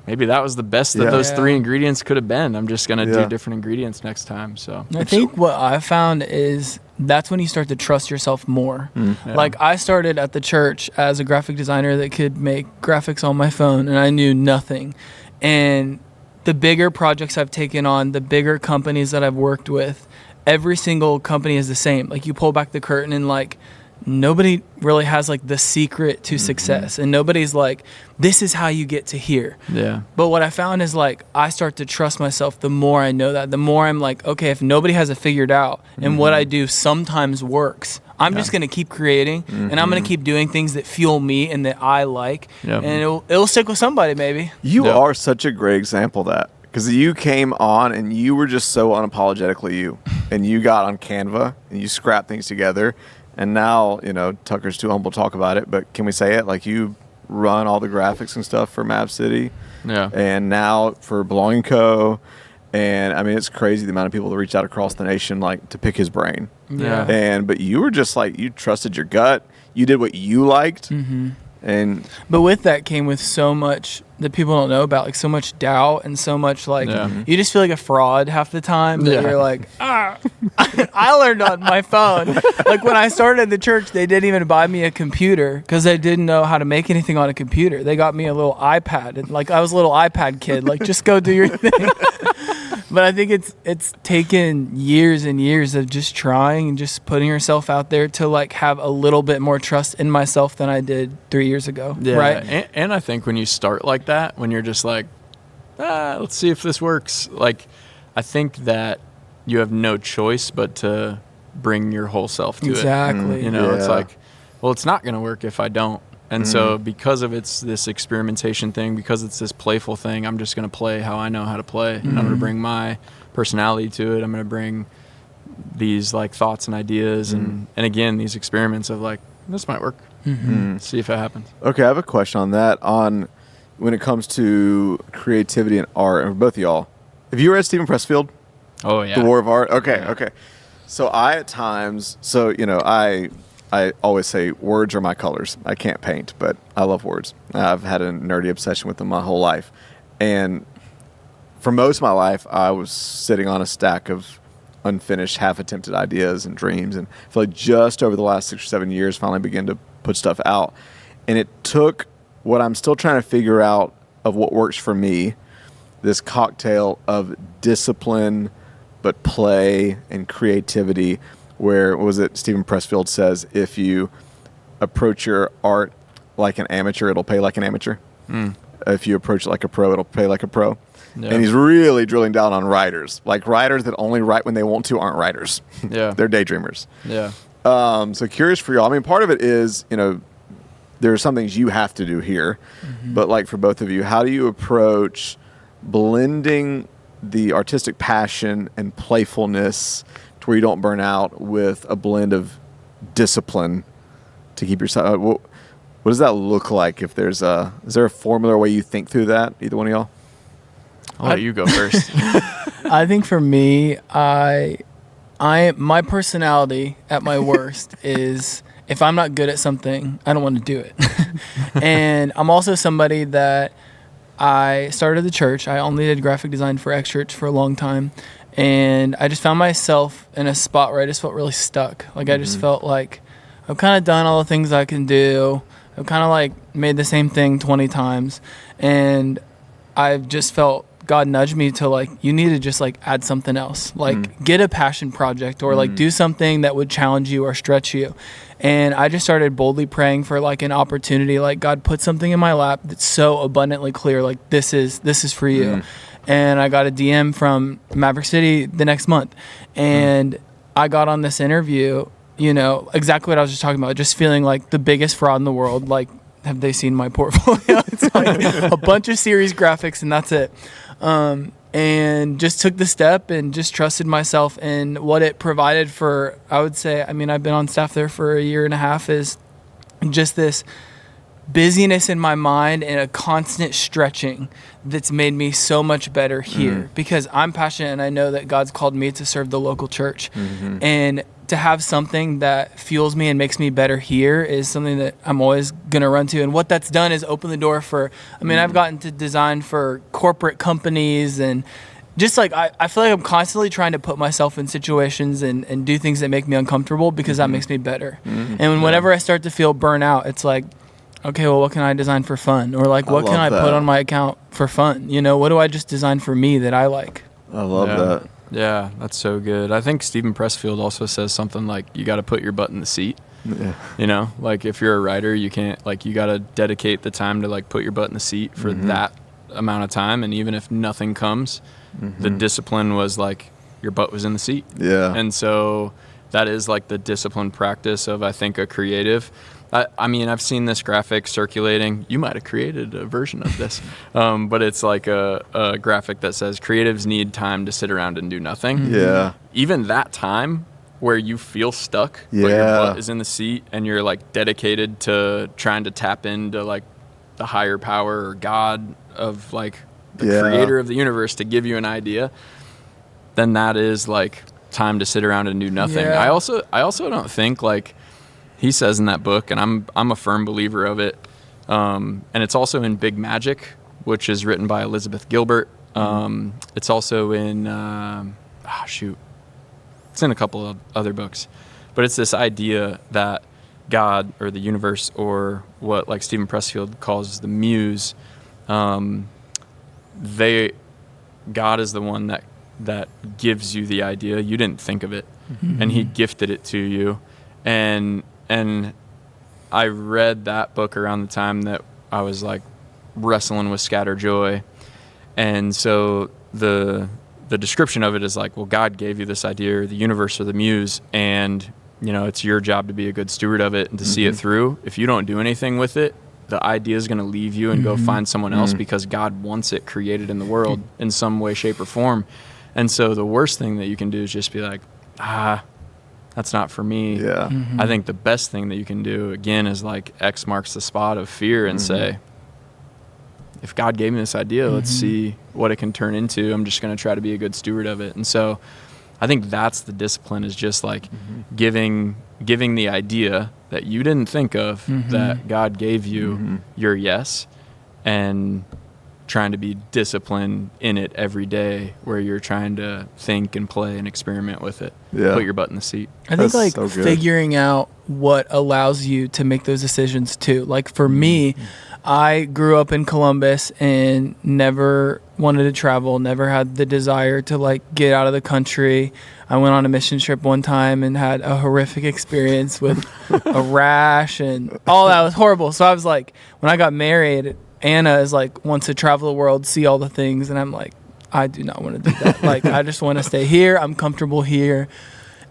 maybe that was the best that those 3 ingredients could have been. I'm just gonna do different ingredients next time. So I think what I've found is that's when you start to trust yourself more. Like I started at the church as a graphic designer that could make graphics on my phone, and I knew nothing. And the bigger projects I've taken on, the bigger companies that I've worked with, every single company is the same. Like you pull back the curtain and like nobody really has like the secret to success, and nobody's like, this is how you get to here. Yeah. But what I found is like I start to trust myself the more I know that, the more I'm like, okay, if nobody has it figured out and what I do sometimes works, I'm just going to keep creating and I'm going to keep doing things that fuel me and that I like, and it'll stick with somebody maybe. You are such a great example of that, because you came on and you were just so unapologetically you, and you got on Canva and you scrapped things together. And now, Tucker's too humble to talk about it, but can we say it? Like, you run all the graphics and stuff for Map City. Yeah. And now for Belonging Co. And, I mean, it's crazy the amount of people that reach out across the nation, like, to pick his brain. Yeah. But you were just, like, you trusted your gut. You did what you liked. But with that came with so much that people don't know about, like so much doubt and so much like you just feel like a fraud half the time that you're like, I learned on my phone. Like when I started at the church, they didn't even buy me a computer because they didn't know how to make anything on a computer. They got me a little iPad, and like I was a little iPad kid, like just go do your thing. But I think it's taken years and years of just trying and just putting yourself out there to like have a little bit more trust in myself than I did 3 years ago. Yeah. Right. And I think when you start like that, when you're just like, let's see if this works. Like, I think that you have no choice but to bring your whole self to it. Exactly. It's like, well, it's not going to work if I don't. And so because of it's this experimentation thing, because it's this playful thing, I'm just going to play how I know how to play. And I'm going to bring my personality to it. I'm going to bring these like thoughts and ideas and again, these experiments of like, this might work. See if it happens. Okay, I have a question on that. On when it comes to creativity and art, and both of y'all, have you read Stephen Pressfield? Oh, yeah. The War of Art? Okay. So I at times, I always say words are my colors. I can't paint, but I love words. I've had a nerdy obsession with them my whole life. And for most of my life, I was sitting on a stack of unfinished, half-attempted ideas and dreams. And I feel like just over the last 6 or 7 years, finally began to put stuff out. And it took what I'm still trying to figure out of what works for me, this cocktail of discipline, but play and creativity, where, what was it, Stephen Pressfield says, if you approach your art like an amateur, it'll pay like an amateur. If you approach it like a pro, it'll pay like a pro. Yeah. And he's really drilling down on writers. Like writers that only write when they want to aren't writers. Yeah. They're daydreamers. Yeah. So curious for y'all. I mean, part of it is, there are some things you have to do here. But like for both of you, how do you approach blending the artistic passion and playfulness where you don't burn out with a blend of discipline to keep yourself? What does that look like? If is there a formula or way you think through that? Either one of y'all? I'll let you go first. I think for me, my personality at my worst is if I'm not good at something, I don't want to do it. And I'm also somebody that I started the church. I only did graphic design for X Church for a long time. And I just found myself in a spot where I just felt really stuck. Like I just felt like I've kind of done all the things I can do. I've kind of like made the same thing 20 times. And I've just felt God nudged me to like, you need to just like add something else, like get a passion project or like do something that would challenge you or stretch you. And I just started boldly praying for like an opportunity, like God put something in my lap that's so abundantly clear, like this is for you. And I got a DM from Maverick City the next month, and I got on this interview, you know, exactly what I was just talking about, just feeling like the biggest fraud in the world. Like, have they seen my portfolio? It's like a bunch of series graphics and that's it. And just took the step and just trusted myself in what it provided for, I would say, I mean, I've been on staff there for a year and a half, is just this busyness in my mind and a constant stretching that's made me so much better here because I'm passionate and I know that God's called me to serve the local church. And to have something that fuels me and makes me better here is something that I'm always going to run to. And what that's done is open the door for, I mean, I've gotten to design for corporate companies and just like, I feel like I'm constantly trying to put myself in situations and do things that make me uncomfortable because that makes me better. And whenever I start to feel burnout, it's like, okay, well, what can I design for fun? Or like, what can I put on my account for fun? You know, what do I just design for me that I like? I love that. Yeah, that's so good. I think Stephen Pressfield also says something like, you got to put your butt in the seat. Yeah. You know, like if you're a writer, you can't, like, you got to dedicate the time to like put your butt in the seat for that amount of time. And even if nothing comes, the discipline was like your butt was in the seat. Yeah. And so that is like the disciplined practice of, I think, a creative. I mean, I've seen this graphic circulating. You might have created a version of this, but it's like a graphic that says creatives need time to sit around and do nothing. Yeah. Even that time where you feel stuck, but your butt is in the seat and you're like dedicated to trying to tap into like the higher power or God of like the creator of the universe to give you an idea, then that is like time to sit around and do nothing. I also don't think like, he says in that book, and I'm a firm believer of it, and it's also in Big Magic, which is written by Elizabeth Gilbert. It's also in it's in a couple of other books, but it's this idea that God or the universe or what like Stephen Pressfield calls the muse, God is the one that gives you the idea. You didn't think of it, and He gifted it to you, And I read that book around the time that I was like wrestling with scatterjoy. And so the description of it is like, well, God gave you this idea, or the universe or the muse, and you know, it's your job to be a good steward of it and to see it through. If you don't do anything with it, the idea is going to leave you and go find someone else because God wants it created in the world in some way, shape, or form. And so the worst thing that you can do is just be like, that's not for me. Yeah. I think the best thing that you can do, again, is like X marks the spot of fear and say, if God gave me this idea, let's see what it can turn into. I'm just going to try to be a good steward of it. And so I think that's the discipline, is just like giving the idea that you didn't think of, that God gave you your yes, and trying to be disciplined in it every day, where you're trying to think and play and experiment with it. Put your butt in the seat. I think like so figuring out what allows you to make those decisions too. Like for me, I grew up in Columbus and never wanted to travel, never had the desire to like get out of the country. I went on a mission trip one time and had a horrific experience with a rash and all that was horrible. So I was like, when I got married, Anna is like, wants to travel the world, see all the things. And I'm like, I do not want to do that. Like, I just want to stay here. I'm comfortable here.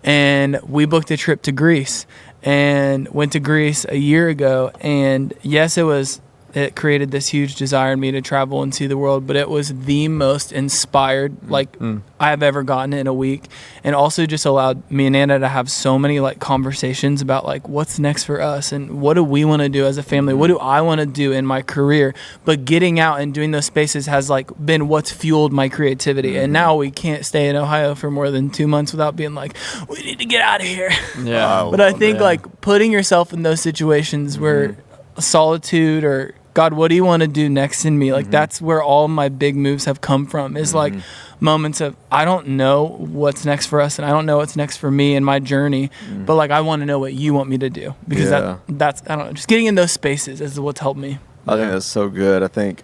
And we booked a trip to Greece and went to Greece a year ago. And yes, it was it created this huge desire in me to travel and see the world, but it was the most inspired I have ever gotten in a week, and also just allowed me and Anna to have so many like conversations about like what's next for us and what do we want to do as a family, what do I want to do in my career. But getting out and doing those spaces has like been what's fueled my creativity. And now we can't stay in Ohio for more than 2 months without being like, we need to get out of here. Yeah. But I think like putting yourself in those situations where solitude or God, what do you want to do next in me? Like that's where all my big moves have come from, is like moments of, I don't know what's next for us and I don't know what's next for me in my journey, but like I want to know what you want me to do, because that's I don't know, just getting in those spaces is what's helped me. I think that's so good. I think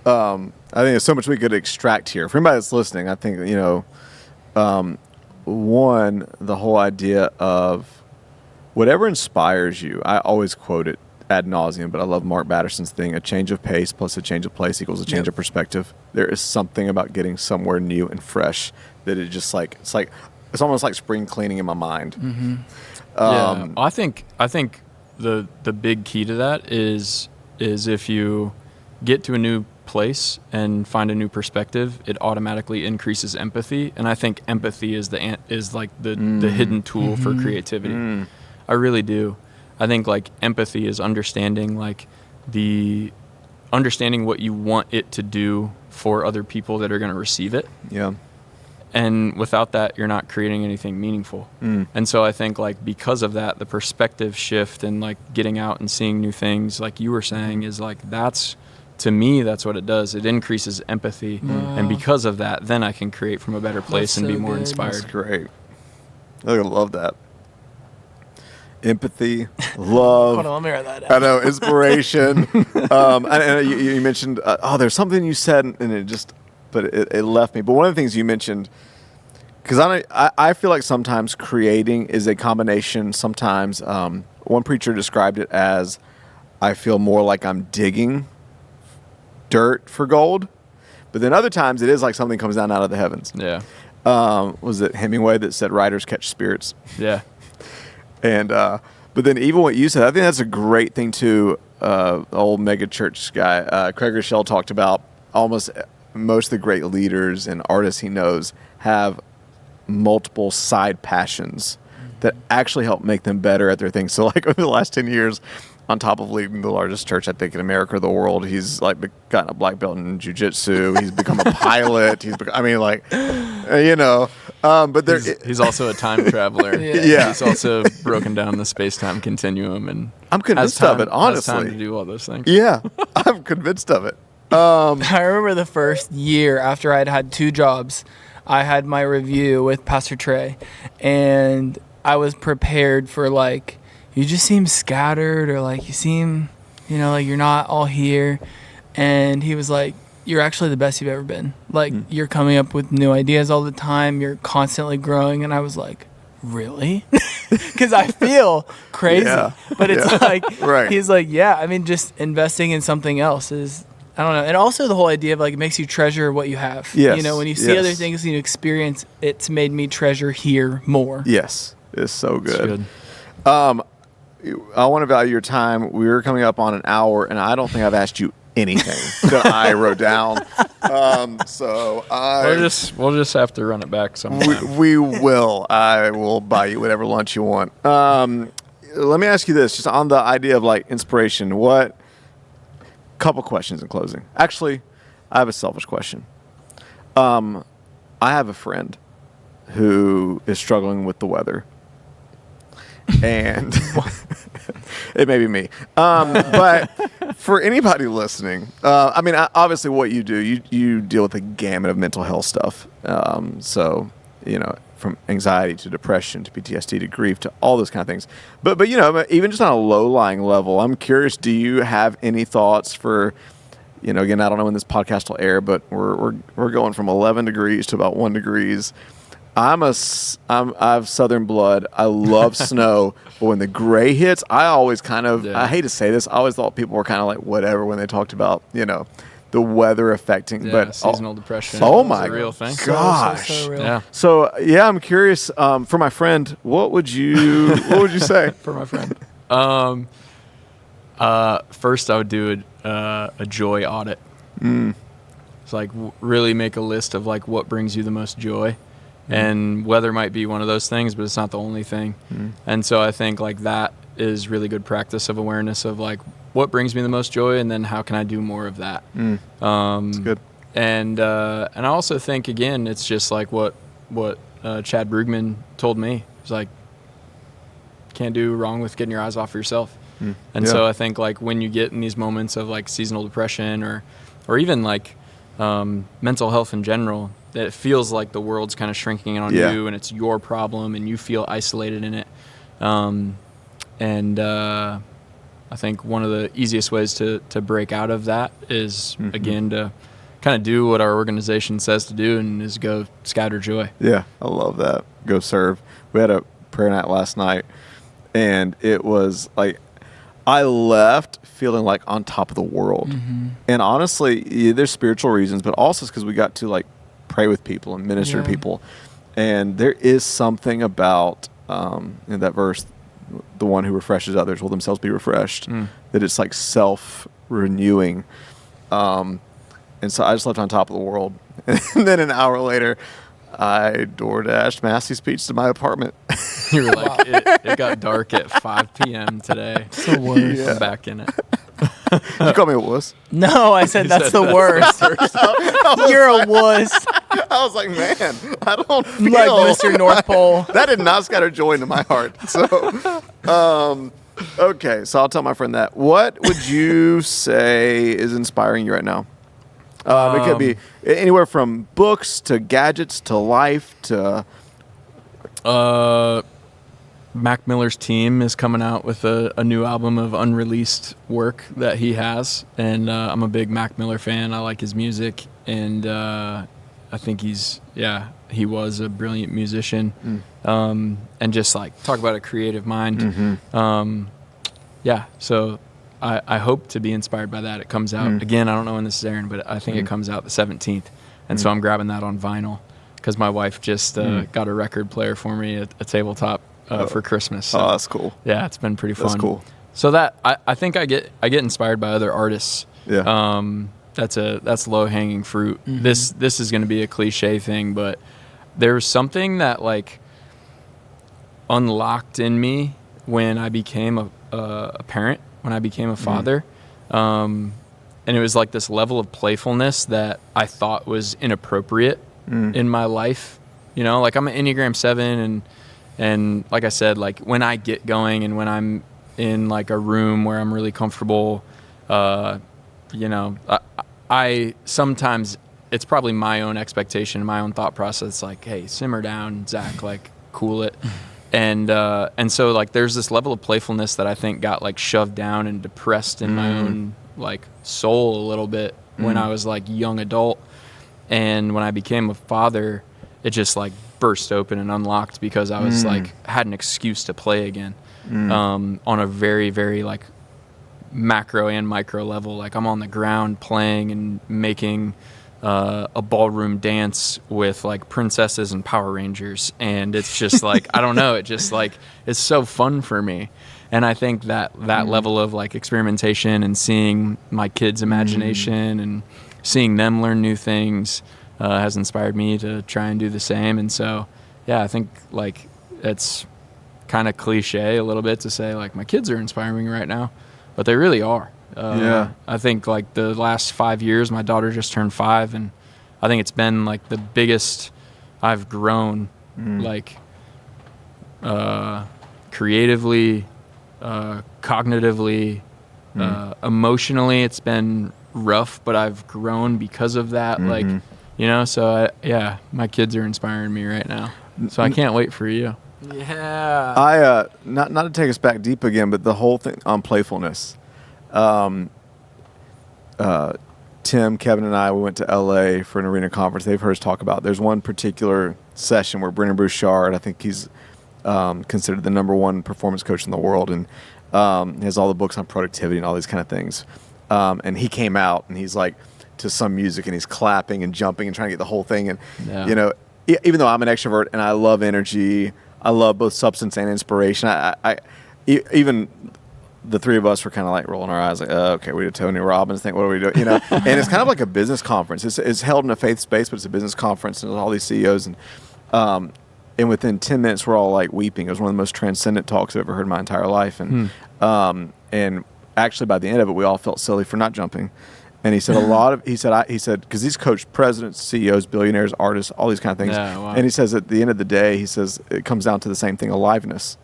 there's so much we could extract here. For anybody that's listening, I think, one, the whole idea of whatever inspires you. I always quote it ad nauseum, but I love Mark Batterson's thing: a change of pace plus a change of place equals a change of perspective. There is something about getting somewhere new and fresh that it just like it's almost like spring cleaning in my mind. I think the big key to that is if you get to a new place and find a new perspective, it automatically increases empathy, and I think empathy is the hidden tool for creativity. I really do. I think like empathy is understanding what you want it to do for other people that are going to receive it. Yeah. And without that, you're not creating anything meaningful. And so I think like because of that, the perspective shift and like getting out and seeing new things, like you were saying, is like to me, that's what it does. It increases empathy. And because of that, then I can create from a better place and be more inspired. That's great. I love that. Empathy, love. Hold on, let me write that down. I know, inspiration. And you mentioned, there's something you said, and it left me. But one of the things you mentioned, because I feel like sometimes creating is a combination. Sometimes one preacher described it as, I feel more like I'm digging dirt for gold. But then other times it is like something comes down out of the heavens. Yeah. Was it Hemingway that said writers catch spirits? Yeah. And but then even what you said, I think that's a great thing too. The old mega church guy, Craig Rochelle, talked about almost most of the great leaders and artists he knows have multiple side passions that actually help make them better at their things. So like over the last 10 years, on top of leading the largest church, I think, in America or the world, he's like gotten a black belt in jiu-jitsu. He's become a pilot. But he's also a time traveler. Yeah. He's also broken down the space-time continuum, and I'm convinced of it, honestly. Has time to do all those things. Yeah, I'm convinced of it. I remember the first year after I'd had 2 jobs, I had my review with Pastor Trey, and I was prepared for like, you just seem scattered, or like you seem, like you're not all here. And he was like, you're actually the best you've ever been. Like you're coming up with new ideas all the time. You're constantly growing. And I was like, really? Because I feel crazy. Yeah. But it's like, right. He's like, yeah, I mean, just investing in something else is, I don't know. And also the whole idea of like, it makes you treasure what you have. Yes. When you see other things and you experience, it's made me treasure here more. Yes. It's so good. I want to value your time. We're coming up on an hour, and I don't think I've asked you anything that I wrote down. We'll just have to run it back sometime. We will. I will buy you whatever lunch you want. Let me ask you this, just on the idea of like inspiration. Couple questions in closing. Actually, I have a selfish question. I have a friend who is struggling with the weather. And it may be me. But for anybody listening, obviously what you do, you deal with a gamut of mental health stuff. So, from anxiety to depression to PTSD to grief to all those kind of things. But even just on a low-lying level, I'm curious, do you have any thoughts for, again, I don't know when this podcast will air, but we're going from 11 degrees to about 1 degrees. I have Southern blood. I love snow, but when the gray hits, I always I hate to say this, I always thought people were kind of like whatever when they talked about, the weather affecting. But seasonal depression. Oh my real thing. Gosh. So real. Yeah. So I'm curious. For my friend, what would you say? For my friend. First, I would do a joy audit. It's like really make a list of like what brings you the most joy, and weather might be one of those things, but it's not the only thing. And so I think like that is really good practice of awareness of like what brings me the most joy, and then how can I do more of that. That's good. And I also think again, it's just like what Chad Brugman told me. It's like can't do wrong with getting your eyes off yourself. And so I think like when you get in these moments of like seasonal depression or even like mental health in general, that it feels like the world's kind of shrinking in on you and it's your problem and you feel isolated in it. I think one of the easiest ways to break out of that is again to kind of do what our organization says to do, and is go scatter joy. Yeah, I love that. Go serve. We had a prayer night last night, and it was like I left feeling like on top of the world. And honestly, there's spiritual reasons, but also it's because we got to like pray with people and minister to people. And there is something about in that verse, the one who refreshes others will themselves be refreshed, that it's like self-renewing. And so I just left on top of the world. And then an hour later, I DoorDashed Massey's Pizza to my apartment. You were like, it got dark at 5 p.m. today. It's the worst. I'm back in it. You call me a wuss? No, I said that's the worst. You're a wuss. I was like, man, I don't feel Like Mr. North Pole. That did not scatter joy into my heart. So, okay, so I'll tell my friend that. What would you say is inspiring you right now? It could be anywhere from books to gadgets to life to... Mac Miller's team is coming out with a new album of unreleased work that he has, and I'm a big Mac Miller fan. I like his music, and I think he was a brilliant musician, and just like talk about a creative mind. So I hope to be inspired by that. It comes out again. I don't know when this is airing, but I think it comes out the 17th, and so I'm grabbing that on vinyl because my wife just got a record player for me, a tabletop. For Christmas. So, that's cool. Yeah, it's been pretty fun. That's cool. So that I think I get inspired by other artists. Yeah. That's low hanging fruit. This is going to be a cliche thing, but there's something that like unlocked in me when I became a parent, when I became a father, and it was like this level of playfulness that I thought was inappropriate in my life. You know, like I'm an Enneagram 7 and like I said, like when I get going and when I'm in like a room where I'm really comfortable, you know, I sometimes it's probably my own expectation, my own thought process. Like, hey, simmer down, Zach, like cool it. And so like there's this level of playfulness that I think got like shoved down and depressed in my own like soul a little bit when I was like young adult. And when I became a father, it just like burst open and unlocked because I was like had an excuse to play again on a very, very like macro and micro level. Like I'm on the ground playing and making a ballroom dance with like princesses and Power Rangers, and it's just like I don't know, it just like it's so fun for me. And I think that level of like experimentation and seeing my kids' imagination and seeing them learn new things has inspired me to try and do the same. And so, yeah, I think like it's kind of cliche a little bit to say like my kids are inspiring me right now, but they really are. I think like the last 5 years, my daughter just turned 5, and I think it's been like the biggest I've grown, like creatively, cognitively, emotionally. It's been rough, but I've grown because of that. Like, you know, so my kids are inspiring me right now. So I can't wait for you. Yeah. I not to take us back deep again, but the whole thing on playfulness. Tim, Kevin, and I, we went to LA for an arena conference. They've heard us talk about. There's one particular session where Brendan Bouchard, I think he's considered the #1 performance coach in the world, and he has all the books on productivity and all these kind of things. And he came out and he's like to some music and he's clapping and jumping and trying to get the whole thing. And you know, even though I'm an extrovert and I love energy, I love both substance and inspiration. I even the three of us were kind of like rolling our eyes, like, okay, we did Tony Robbins thing. What are we doing? You know, and it's kind of like a business conference. It's held in a faith space, but it's a business conference, and there's all these CEOs, and within 10 minutes, we're all like weeping. It was one of the most transcendent talks I've ever heard in my entire life, and actually by the end of it, we all felt silly for not jumping. And he said he said because he's coached presidents, CEOs, billionaires, artists, all these kind of things. Yeah, wow. And he says at the end of the day, he says it comes down to the same thing, aliveness.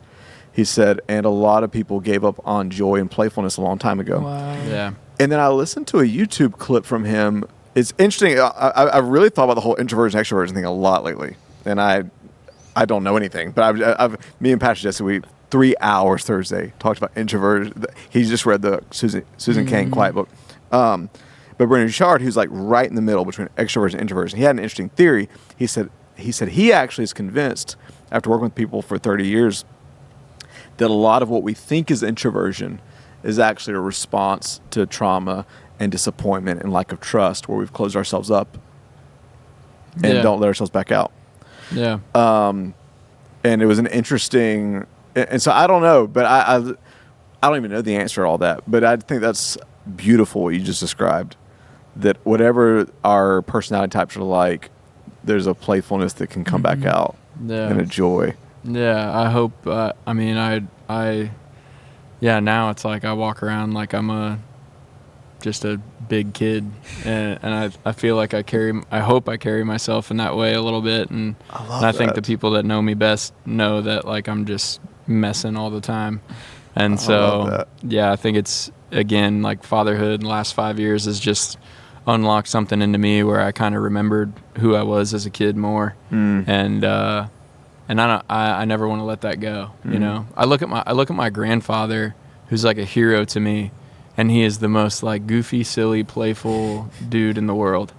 He said, and a lot of people gave up on joy and playfulness a long time ago. Wow. Yeah. And then I listened to a YouTube clip from him. It's interesting. I've really thought about the whole introversion, extroversion thing a lot lately. And I don't know anything, but me and Pastor Jesse, we 3 hours Thursday talked about introversion. He just read the Susan Cain Quiet book. But Brendon Burchard, who's like right in the middle between extroversion and introversion, he had an interesting theory. He said he actually is convinced, after working with people for 30 years, that a lot of what we think is introversion is actually a response to trauma and disappointment and lack of trust, where we've closed ourselves up and don't let ourselves back out. Yeah. And it was an interesting, and so I don't know, but I don't even know the answer to all that, but I think that's beautiful what you just described, that whatever our personality types are like, there's a playfulness that can come back out and a joy. Yeah, I hope. Now it's like I walk around like I'm just a big kid, and I feel like I hope I carry myself in that way a little bit, and I think the people that know me best know that like I'm just messing all the time, and so I think it's, again, like fatherhood in the last 5 years has just unlocked something into me where I kind of remembered who I was as a kid more, and I never want to let that go. You know, I look at my grandfather, who's like a hero to me, and he is the most like goofy, silly, playful dude in the world,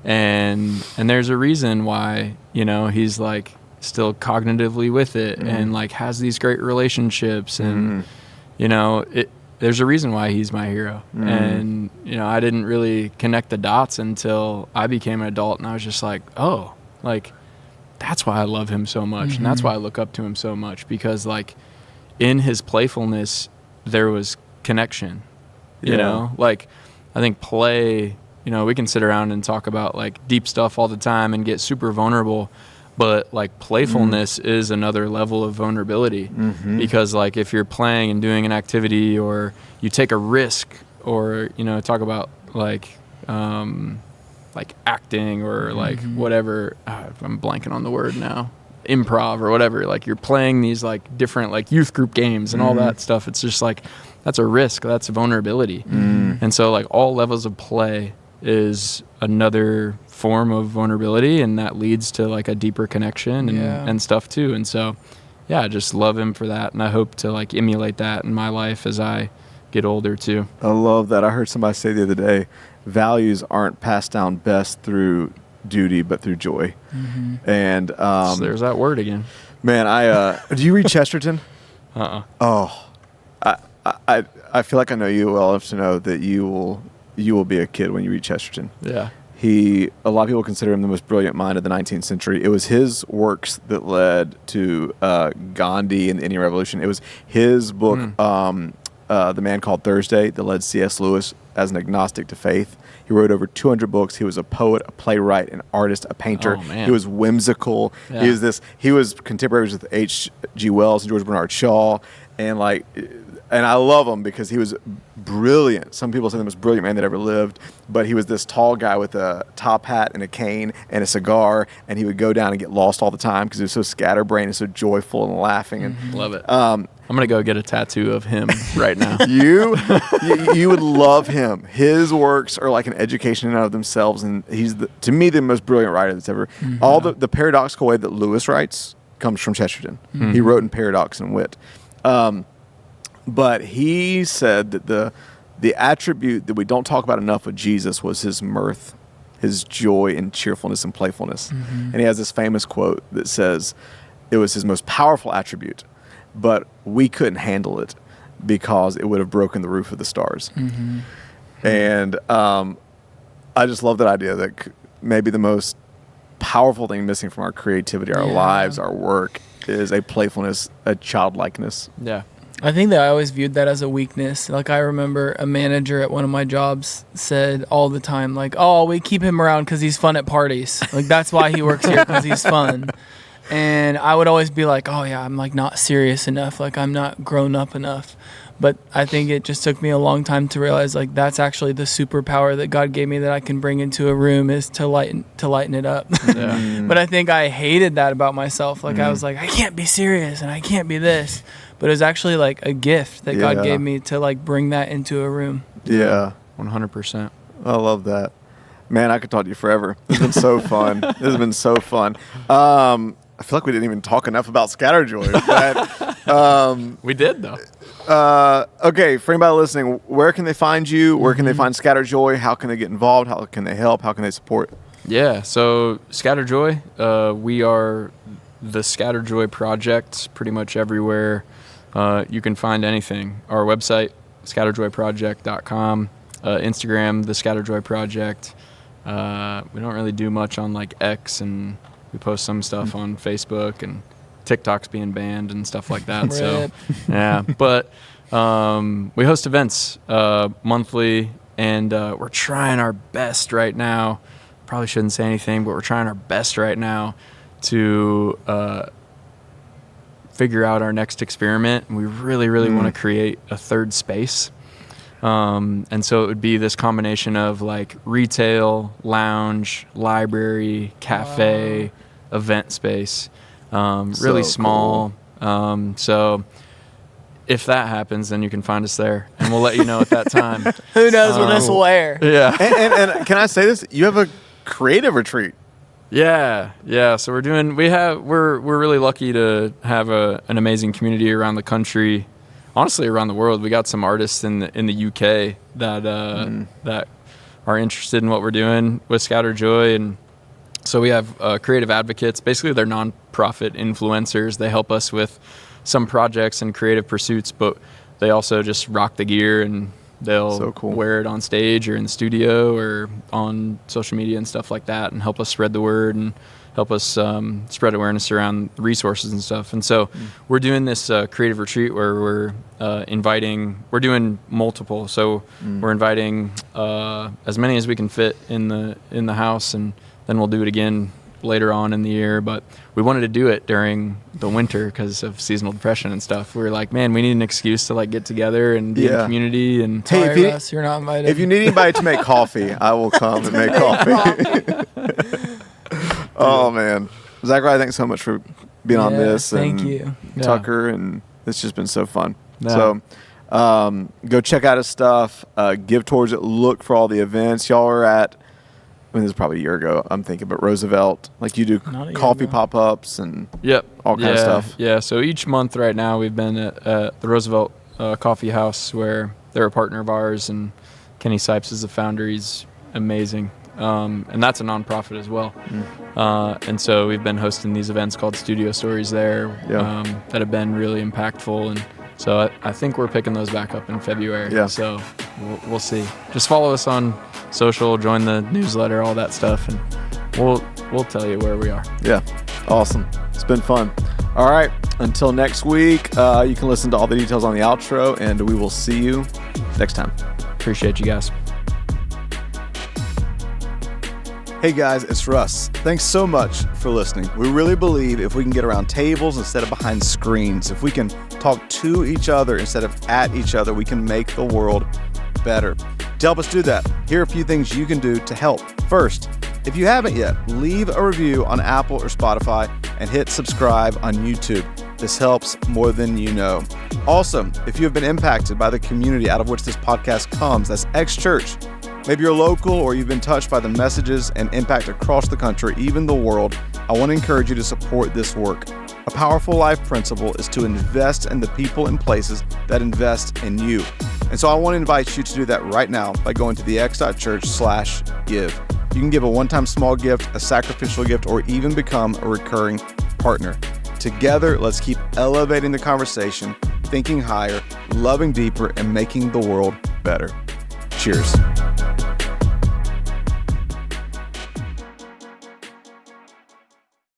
and there's a reason why, you know, he's like still cognitively with it and like has these great relationships, and you know, there's a reason why he's my hero. And you know, I didn't really connect the dots until I became an adult, and I was just like, oh, like that's why I love him so much, and that's why I look up to him so much, because like in his playfulness there was connection. You know, like I think play, you know, we can sit around and talk about like deep stuff all the time and get super vulnerable, but like playfulness is another level of vulnerability, because like if you're playing and doing an activity, or you take a risk, or, you know, talk about like acting, or like whatever, I'm blanking on the word now, improv or whatever, like you're playing these like different like youth group games and all that stuff. It's just like, that's a risk, that's vulnerability. And so like all levels of play is another form of vulnerability, and that leads to like a deeper connection and stuff too. And so I just love him for that, and I hope to like emulate that in my life as I get older too. I love that. I heard somebody say the other day, values aren't passed down best through duty but through joy. And so there's that word again. Man, do you read Chesterton? Oh, I feel like I know you well enough to know that you will be a kid when you read Chesterton. Yeah. A lot of people consider him the most brilliant mind of the 19th century. It was his works that led to Gandhi and the Indian Revolution. It was his book, The Man Called Thursday, that led C.S. Lewis as an agnostic to faith. He wrote over 200 books. He was a poet, a playwright, an artist, a painter. He was whimsical. Yeah. He was contemporaries with H.G. Wells and George Bernard Shaw, and I love him because he was brilliant. Some people say the most brilliant man that ever lived, but he was this tall guy with a top hat and a cane and a cigar, and he would go down and get lost all the time because he was so scatterbrained and so joyful and laughing. And love it. I'm gonna go get a tattoo of him right now. you would love him. His works are like an education in and of themselves, and he's to me the most brilliant writer that's ever. All the paradoxical way that Lewis writes comes from Chesterton. He wrote in paradox and wit. But he said that the attribute that we don't talk about enough of Jesus was his mirth, his joy and cheerfulness and playfulness. And he has this famous quote that says it was his most powerful attribute, but we couldn't handle it because it would have broken the roof of the stars. And I just love that idea that maybe the most powerful thing missing from our creativity, our lives, our work, is a playfulness, a childlikeness. Yeah. I think that I always viewed that as a weakness. Like, I remember a manager at one of my jobs said all the time, like, oh, we keep him around because he's fun at parties. Like, that's why he works here, because he's fun. And I would always be like, oh, yeah, I'm, like, not serious enough. Like, I'm not grown up enough. But I think it just took me a long time to realize, like, that's actually the superpower that God gave me that I can bring into a room, is to lighten it up. Yeah. But I think I hated that about myself. Like, I was like, I can't be serious and I can't be this. But it was actually like a gift that God gave me to, like, bring that into a room. Yeah. 100%. I love that. Man, I could talk to you forever. It's been so fun. This has been so fun. I feel like we didn't even talk enough about scatterjoy. But, We did, though. okay, for anybody listening, where can they find you? Where can they find scatterjoy? How can they get involved? How can they help? How can they support? Yeah, so scatterjoy, we are the Scatterjoy Project pretty much everywhere. You can find anything. Our website, scatterjoyproject.com. Instagram, the Scatterjoy Project. We don't really do much on, like, X, and we post some stuff on Facebook, and TikTok's being banned and stuff like that. So, yeah. But we host events monthly, and we're trying our best right now. Probably shouldn't say anything, but we're trying our best right now to figure out our next experiment. And we really, really want to create a third space. And so it would be this combination of, like, retail, lounge, library, cafe, event space. Really small. Cool. So if that happens, then you can find us there, and we'll let you know at that time. Who knows when this will air? Yeah. And can I say this? You have a creative retreat. Yeah. So we're really lucky to have an amazing community around the country, honestly around the world. We got some artists in the UK that are interested in what we're doing with Scatterjoy, and so we have creative advocates. Basically, they're nonprofit influencers. They help us with some projects and creative pursuits, but they also just rock the gear, and they'll wear it on stage or in the studio or on social media and stuff like that, and help us spread the word and help us spread awareness around resources and stuff. And so we're doing this creative retreat where we're doing multiple. So we're inviting as many as we can fit in the house, and then we'll do it again later on in the year. But we wanted to do it during the winter because of seasonal depression and stuff. We were like, man, we need an excuse to, like, get together and be in community. And Sorry, Russ, you're not invited. If you need anybody to make coffee, I will come and make coffee. Oh, man. Zachariah, thanks so much for being on this. Thank and you. Tucker, and it's just been so fun. Yeah. So go check out his stuff, give towards it, look for all the events. Y'all are at, I mean, this is probably a year ago, I'm thinking, but Roosevelt, like, you do coffee pop-ups and all kind of stuff. Yeah, so each month right now we've been at the Roosevelt Coffee House, where they're a partner of ours, and Kenny Sipes is the founder. He's amazing. And that's a nonprofit as well. And so we've been hosting these events called Studio Stories there that have been really impactful. And so I think we're picking those back up in February. Yeah. So we'll see. Just follow us on social, join the newsletter, all that stuff, and we'll tell you where we are. Yeah. Awesome. It's been fun. All right. Until next week, you can listen to all the details on the outro, and we will see you next time. Appreciate you guys. Hey guys, it's Russ. Thanks so much for listening. We really believe if we can get around tables instead of behind screens, if we can talk to each other instead of at each other, we can make the world better. To help us do that, here are a few things you can do to help. First, if you haven't yet, leave a review on Apple or Spotify and hit subscribe on YouTube. This helps more than you know. Also, if you have been impacted by the community out of which this podcast comes, that's X Church. Maybe you're local or you've been touched by the messages and impact across the country, even the world. I want to encourage you to support this work. A powerful life principle is to invest in the people and places that invest in you. And so I want to invite you to do that right now by going to thex.church/give. You can give a one-time small gift, a sacrificial gift, or even become a recurring partner. Together, let's keep elevating the conversation, thinking higher, loving deeper, and making the world better. Cheers.